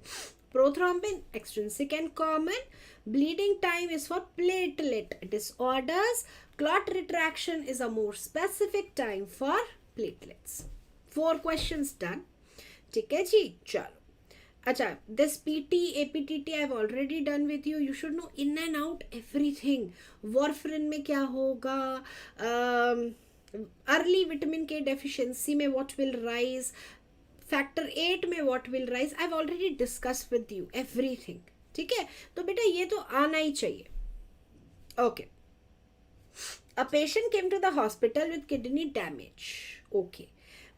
Prothrombin, extrinsic and common. Bleeding time is for platelet disorders. Clot retraction is a more specific time for platelets. 4 questions done. ठीक है जी, चलो. अच्छा, this PT, APTT I have already done with you. You should know in and out everything. Warfarin में क्या होगा? Early vitamin K deficiency में what will rise? Factor 8 में what will rise? I have already discussed with you everything. ठीक है? तो बेटा ये तो आना ही चाहिए. Okay. A patient came to the hospital with kidney damage. Okay.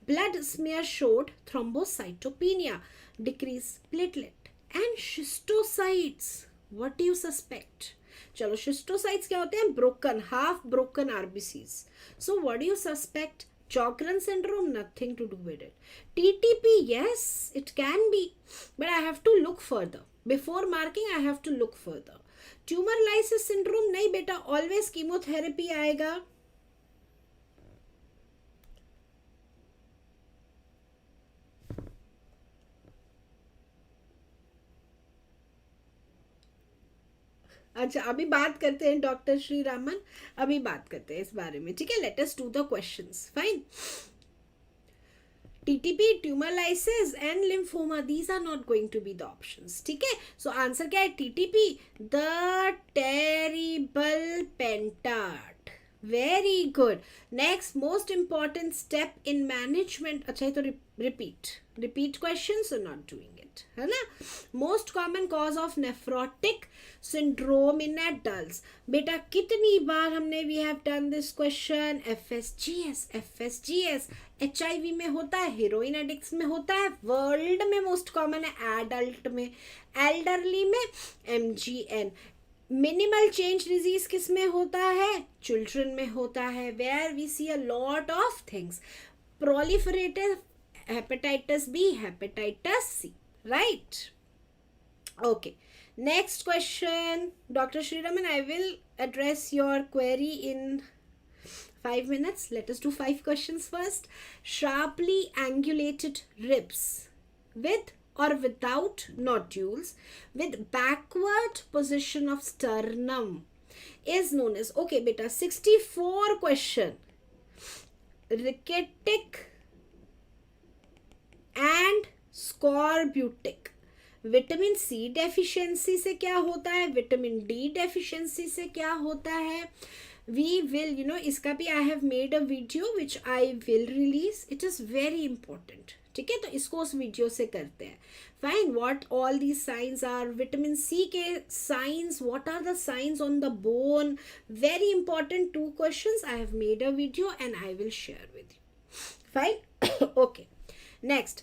Blood smear showed thrombocytopenia, decreased platelet and schistocytes. What do you suspect? चलो, schistocytes क्या होते हैं? Broken, half broken RBCs. So what do you suspect? Sjogren syndrome, nothing to do with it. TTP, yes, it can be, but I have to look further. Before marking, I have to look further. Tumor lysis syndrome, नहीं बेटा, always chemotherapy आएगा. अच्छा, अभी बात करते हैं doctor Shri Raman, अभी बात करते हैं इस बारे में, ठीक है? Let us do the questions. Fine. TTP, tumour lysis and lymphoma, these are not going to be the options, ठीक है? सो आंसर क्या है? TTP, the terrible pentad. Very good. Next most important step in management. अच्छा, ये तो repeat question, so not doing it, है ना? Most common cause of nephrotic syndrome in adults. बेटा कितनी बार हमने we have done this question. FSGS, FSGS. HIV में होता है, हीरोइन एडिक्ट्स में होता है, वर्ल्ड में मोस्ट कॉमन है, एडल्ट में, एल्डरली में MGN. मिनिमल चेंज डिजीज किस में होता है? चिल्ड्रन में होता है, where we see a lot of things. Proliferative hepatitis B, hepatitis C, right? Okay. Next question, Dr. Sriraman, I will address your query in 5 minutes. Let us do 5 questions first. Sharply angulated ribs with or without nodules with backward position of sternum is known as, okay beta, 64 question. Rickety and scorbutic. Vitamin C deficiency से क्या होता है? Vitamin D deficiency से क्या होता है? We will इसका भी I have made a video which I will release. It is very important, ठीक है? तो इसको उस वीडियो से करते हैं. Fine. What all these signs are? Vitamin C के signs, what are the signs on the bone? Very important 2 questions. I have made a video and I will share with you. Fine. Okay. Next,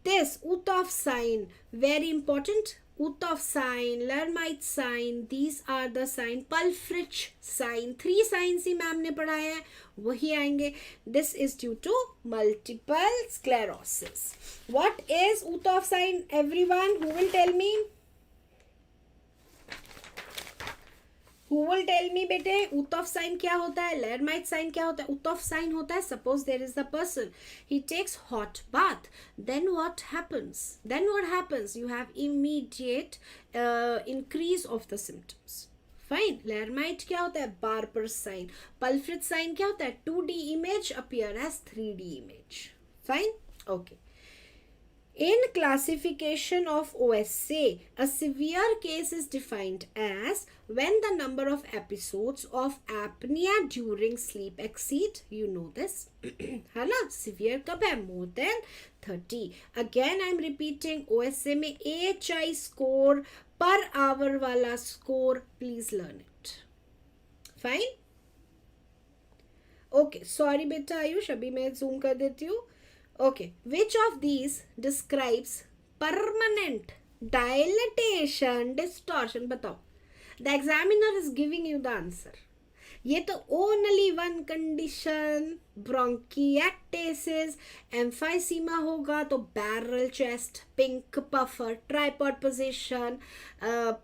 this Uthoff sign, very important. Uthoff sign, Lermite sign, these are the sign. Pulfrich sign, 3 signs he ma'am ने पढ़ाए हैं, वही आएंगे. This is due to multiple sclerosis. What is Uthoff sign? Everyone, who will tell me? Who will tell me बेटे Uthoff sign क्या होता है? Lermite sign क्या होता है? Uthoff sign होता है, suppose there is the person, he takes hot bath, then what happens? You have immediate increase of the symptoms. Fine. Lhermitte क्या होता है? Barber sign. पल्फ्रिथ साइन क्या होता है? 2D image appear as 3D image. Fine. Okay. In classification of OSA, a severe case is defined as when the number of episodes of apnea during sleep exceed, you know this, है ना? Severe कब है? More than 30. Again I am repeating, OSA में AHI score per hour वाला score, please learn it. Fine? Okay, sorry बेटा आयुष, अभी मैं zoom कर देती हूँ. Okay, which of these describes permanent dilatation distortion? बताओ. The examiner is giving you the answer. ये तो only one condition, bronchiectasis. emphysema होगा तो barrel chest, pink puffer, tripod position,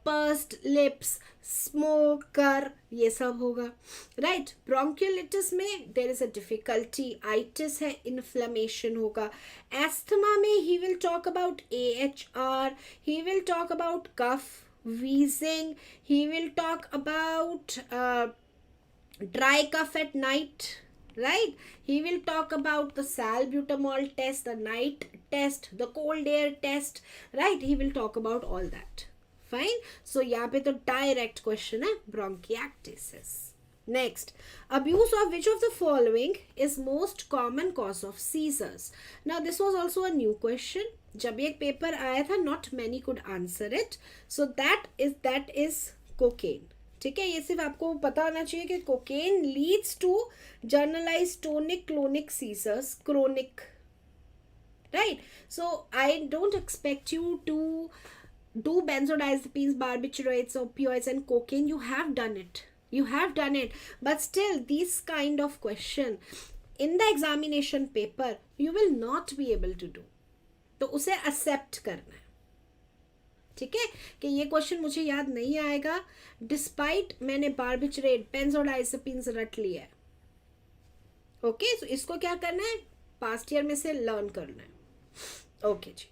pursed lips, smoker, ये सब होगा. Right? bronchiolitis में there is a difficulty, itis है, inflammation होगा. asthma में he will talk about AHR, he will talk about cough, wheezing, he will talk about dry cough at night, right? He will talk about the salbutamol test, the night test, the cold air test, right? He will talk about all that. Fine. So यहाँ पे तो direct question है, bronchiectasis. Next, abuse of which of the following is most common cause of seizures? Now this was also a new question. जब ये paper आया था, not many could answer it. So that is cocaine. ठीक है, ये सिर्फ आपको पता होना चाहिए कि cocaine leads to generalised tonic clonic seizures, chronic, right? So I don't expect you to do benzodiazepines, barbiturates, opioids and cocaine. You have done it, but still these kind of question in the examination paper you will not be able to do. तो उसे accept करना है. ठीक है, कि ये question मुझे याद नहीं आएगा डिस्पाइट मैंने बार्बिचरेट, बेंजोडाइजेपिन्स रट लिया है. ओके, सो इसको क्या करना है? पास्ट ईयर में से लर्न करना है. ओके जी.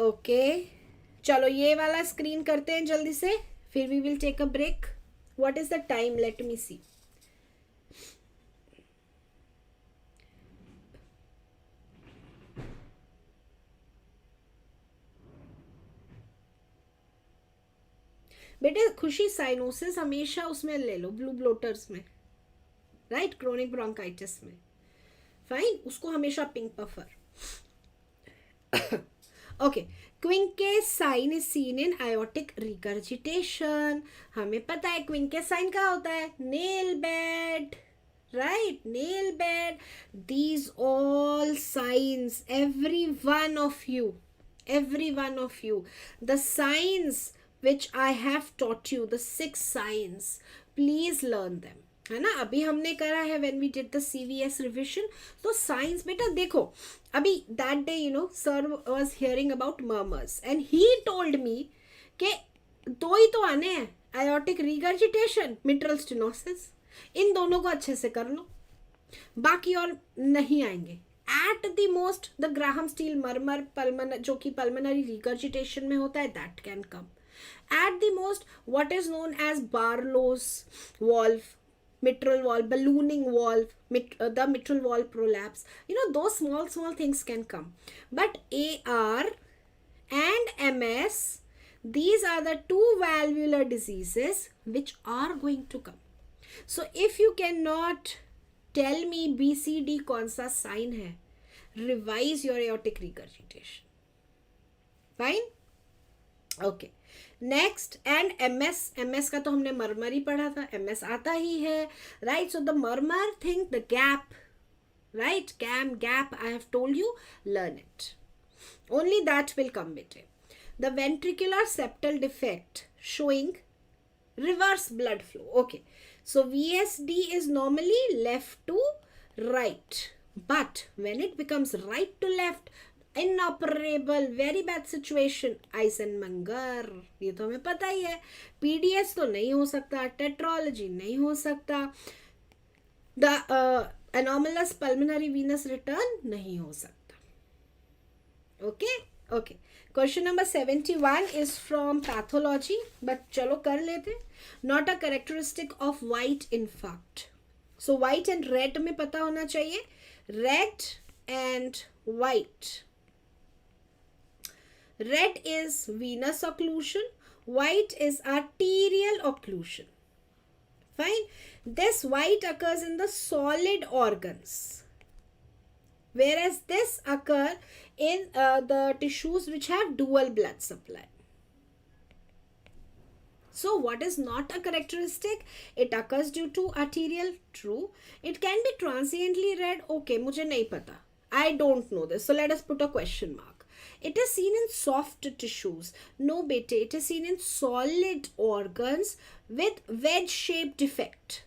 ओके, चलो ये वाला स्क्रीन करते हैं जल्दी से, फिर we will take a break. What is the time? Let me see. बेटे खुशी, साइनोसिस हमेशा उसमें ले लो, ब्लू ब्लोटर्स में, राइट? क्रोनिक ब्रोंकाइटिस में. फाइन, उसको हमेशा pink puffer. Okay, Quincke's sign is seen in aortic regurgitation. हमें पता है क्विंकेस साइन क्या होता है? Nail bed, right? Nail bed. These all signs, every one of you, the signs which I have taught you, the 6 signs, please learn them. है ना? अभी हमने करा है when we did the CVS revision. तो signs बेटा देखो, अभी that day sir was hearing about murmurs and he told me कि 2 ही तो आने हैं, aortic regurgitation, mitral stenosis. इन दोनों को अच्छे से कर लो, बाकी और नहीं आएंगे. At the most the Graham Steele murmur, जो कि pulmonary regurgitation में होता है, that can come. At the most what is known as Barlow's valve, mitral valve, ballooning valve, the mitral valve prolapse, those small things can come. But AR and MS, these are the 2 valvular diseases which are going to come. So if you cannot tell me BCD कौन सा sign है, revise your aortic regurgitation. Fine? Okay. Next, and MS का तो हमने मरमर ही पढ़ा था, MS आता ही है, right? So the murmur thing, the gap, right? Gap, I have told you, learn it. Only that will come better. The ventricular septal defect showing reverse blood flow. Okay. So VSD is normally left to right, but when it becomes right to left, inoperable, very bad situation, Eisenmenger, ये तो हमें पता ही है. PDS तो नहीं हो सकता, tetralogy नहीं हो सकता, the anomalous pulmonary venous return नहीं हो सकता. Okay. Question number 71 is from pathology, but chalo kar lete. Not a characteristic of white infarct. So white and red में पता होना चाहिए. Red and white. Red is venous occlusion. White is arterial occlusion. Fine. This white occurs in the solid organs, whereas this occur in the tissues which have dual blood supply. So what is not a characteristic? It occurs due to arterial. True. It can be transiently red. Okay, मुझे नहीं पता. I don't know this. So let us put a question mark. It is seen in soft tissues. No, bete. It is seen in solid organs with wedge-shaped defect.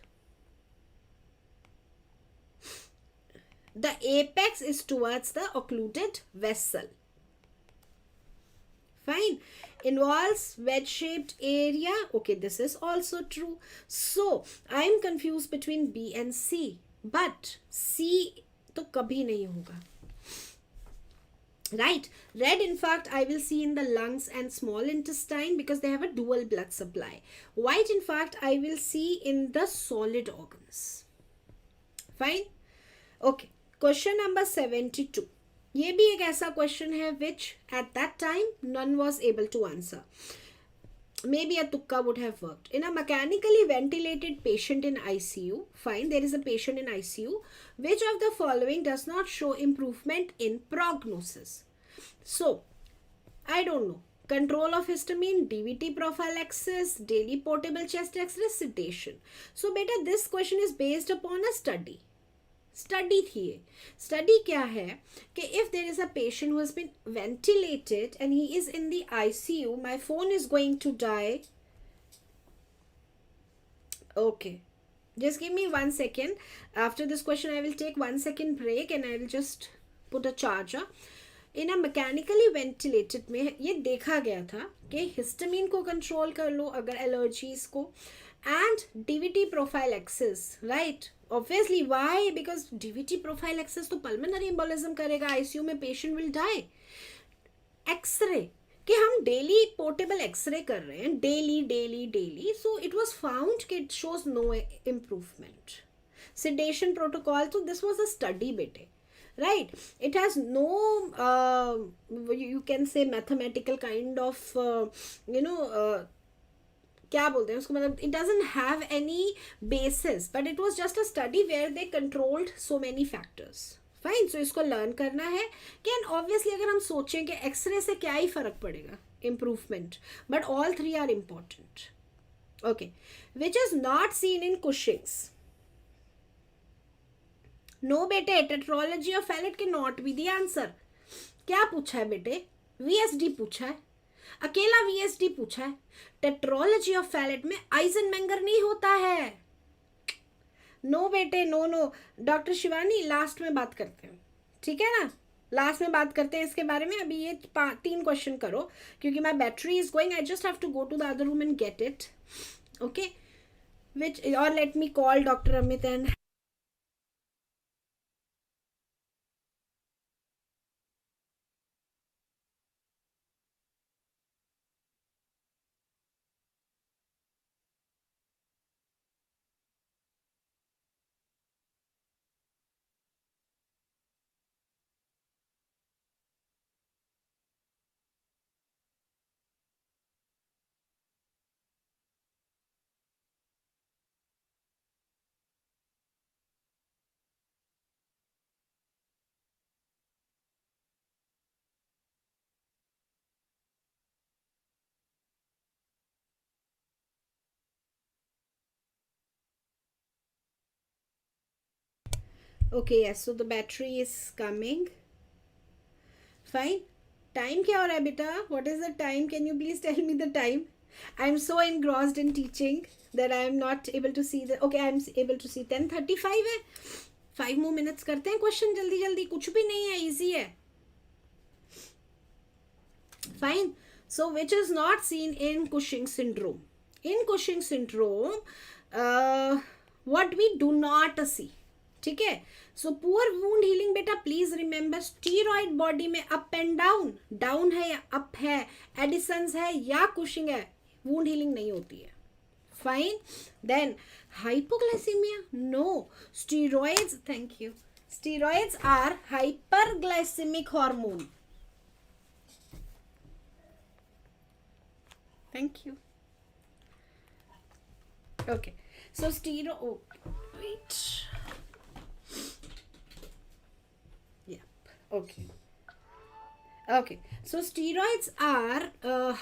The apex is towards the occluded vessel. Fine. Involves wedge-shaped area. Okay, this is also true. So, I am confused between B and C. But C to kabhi nahi hoga. Right. Red infarct I will see in the lungs and small intestine because they have a dual blood supply. White infarct I will see in the solid organs. Fine. Okay. Question number 72. ये भी एक ऐसा question है which at that time none was able to answer. Maybe a tukka would have worked. In a mechanically ventilated patient in ICU, fine, there is a patient in ICU. Which of the following does not show improvement in prognosis? So, I don't know. Control of histamine, DVT prophylaxis, daily portable chest x-ray, sedation. So, beta, this question is based upon a study. Study थी. Study क्या है कि if there is a patient who has been ventilated and he is in the ICU, my phone is going to die. Okay, just give me 1 second. After this question I will take 1 second break and I will just put a charger. In a mechanically ventilated में ये देखा गया था कि histamine को control कर लो अगर allergies को, and DVT prophylaxis, right? Obviously, why? Because DVT prophylaxis तो pulmonary embolism करेगा, ICU में patient will die. X-ray कि हम daily portable X-ray कर रहे हैं, daily, so it was found कि it shows no improvement. Sedation protocol, so this was a study bete, right? It has no you can say mathematical kind of क्या बोलते हैं उसको, मतलब it doesn't have any basis, but it was just a study where they controlled so many factors. Fine. So इसको learn करना है कि and obviously अगर हम सोचें कि एक्सरे से क्या ही फर्क पड़ेगा, improvement, but all three are important. Okay. Which is not seen in Cushing's? No बेटे, tetralogy of Fallot cannot be the answer. क्या पूछा है बेटे? VSD पूछा है, अकेला VSD पूछा है. टेट्रोलॉजी ऑफ फैलेट में आइजनमेंगर नहीं होता है. नो बेटे, नो. डॉक्टर शिवानी लास्ट में बात करते हैं, ठीक है ना? लास्ट में बात करते हैं इसके बारे में. अभी ये 3 क्वेश्चन करो क्योंकि my battery is going. I just have to go to the other room and get it. Okay, which और let me call doctor Amit and okay, yes, so the battery is coming. Fine. Time क्या हो रहा है बेटा? What is the time? Can you please tell me the time? I'm so engrossed in teaching that I am not able to see the. Okay, I'm able to see 10:35 है. 5 more minutes करते हैं question जल्दी जल्दी. कुछ भी नहीं है, easy है. Fine. So which is not seen in Cushing syndrome? In Cushing syndrome, what we do not see. ठीक है. सो पुअर वुंड हीलिंग बेटा प्लीज रिमेंबर स्टीरॉइड बॉडी में अप एंड डाउन, डाउन है या अप है, Edison's है या Cushing है, वुंड हीलिंग नहीं होती है. Fine. Then hypoglycaemia, no. Steroids, thank you, steroids are hyperglycaemic hormone. Thank you. Okay. So wait. Yeah. Okay. Okay. So steroids are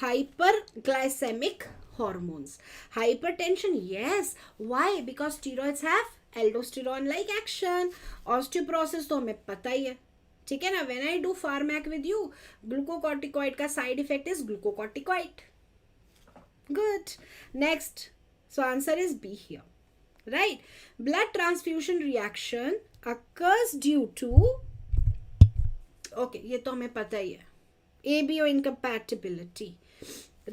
hyperglycemic hormones. Hypertension, yes. Why? Because steroids have aldosterone-like action. Osteoporosis तो हमें पता ही है. ठीक है ना. When I do pharmac with you, glucocorticoid का side effect is glucocorticoid. Good. Next. So answer is B here. Right. Blood transfusion reaction occurs due to, okay, ये तो हमें पता ही है, ABO incompatibility.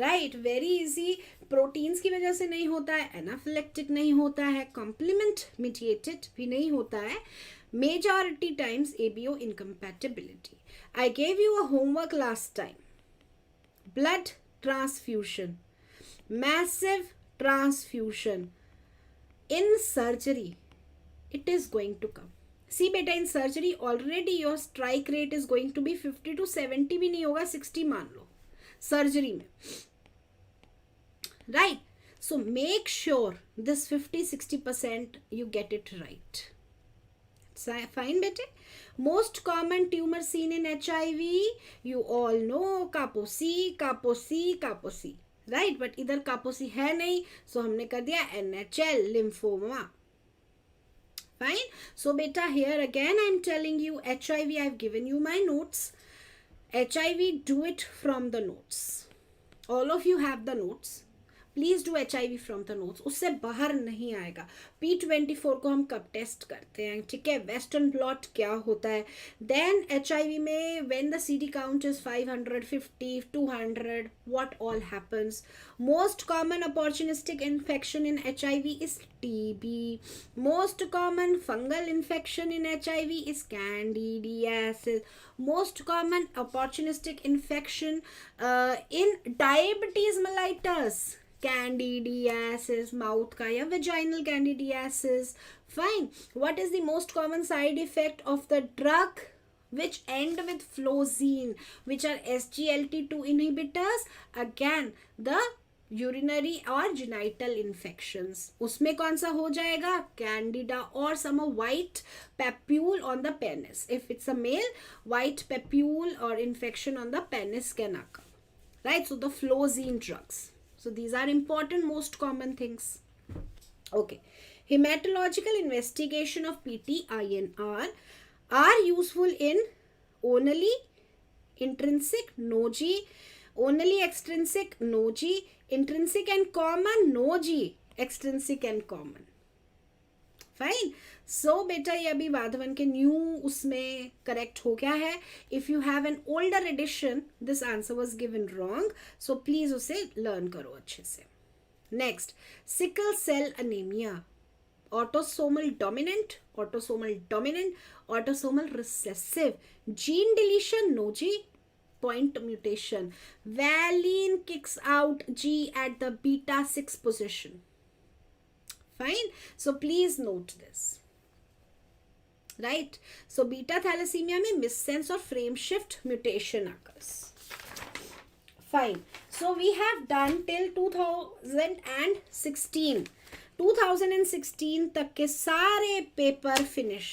Right. Very easy. Proteins की वजह से नहीं होता है, एनाफिलेक्टिक नहीं होता है, कॉम्प्लीमेंट मीडिएटेड भी नहीं होता है. Majority times ABO incompatibility. I gave you a homework last time. Blood transfusion. Massive transfusion in surgery, it is going to come. See beta, in surgery already your strike rate is going to be 50 to 70 भी नहीं होगा, 60 मान लो surgery में. Right. So make sure this 50-60% you get it right. Fine beta. Most common tumor seen in HIV, you all know, Kaposi, Kaposi, Kaposi. Right. But इधर कापोसी है नहीं, सो हमने कर दिया NHL, लिम्फोमा. फाइन. सो बेटा here again I am telling you HIV, I have given you my notes. HIV, do it from the notes. All of you have the notes. Please do HIV from the notes. उससे बाहर नहीं आएगा. P24 को हम कब test करते हैं, ठीक है. वेस्टर्न ब्लॉट क्या होता है. देन HIV में when the CD count is 550, 200, what all happens. Most common opportunistic infection in HIV is TB. Most common fungal infection in HIV is candidiasis. Most common opportunistic infection in diabetes mellitus, candidiasis, mouth का या vaginal candidiasis. Fine. What is the most common side effect of the drug which end with flozine, which are SGLT2 inhibitors? Again, the urinary or genital infections. उसमें कौन सा हो जाएगा, candida or some white papule on the penis. If it's a male, white papule or infection on the penis can occur. Right. So the flozine drugs. So these are important, most common things. Okay. Hematological investigation of PT-INR are useful in only intrinsic, no G. Only extrinsic, no G. Intrinsic and common, no G. Extrinsic and common. Fine. So बेटा ये अभी वाधवन के new उसमें correct हो गया है. If you have an older edition, this answer was given wrong, so please उसे learn करो अच्छे से. Next, sickle cell anaemia. Autosomal dominant, autosomal dominant, autosomal recessive. Gene deletion, no ji. Point mutation. Valine kicks out G at the beta 6 position. Fine. So please note this. Right. So beta thalassemia में missense or frame shift mutation occurs. Fine. So we have done till 2016. 2016 तक के सारे paper finish.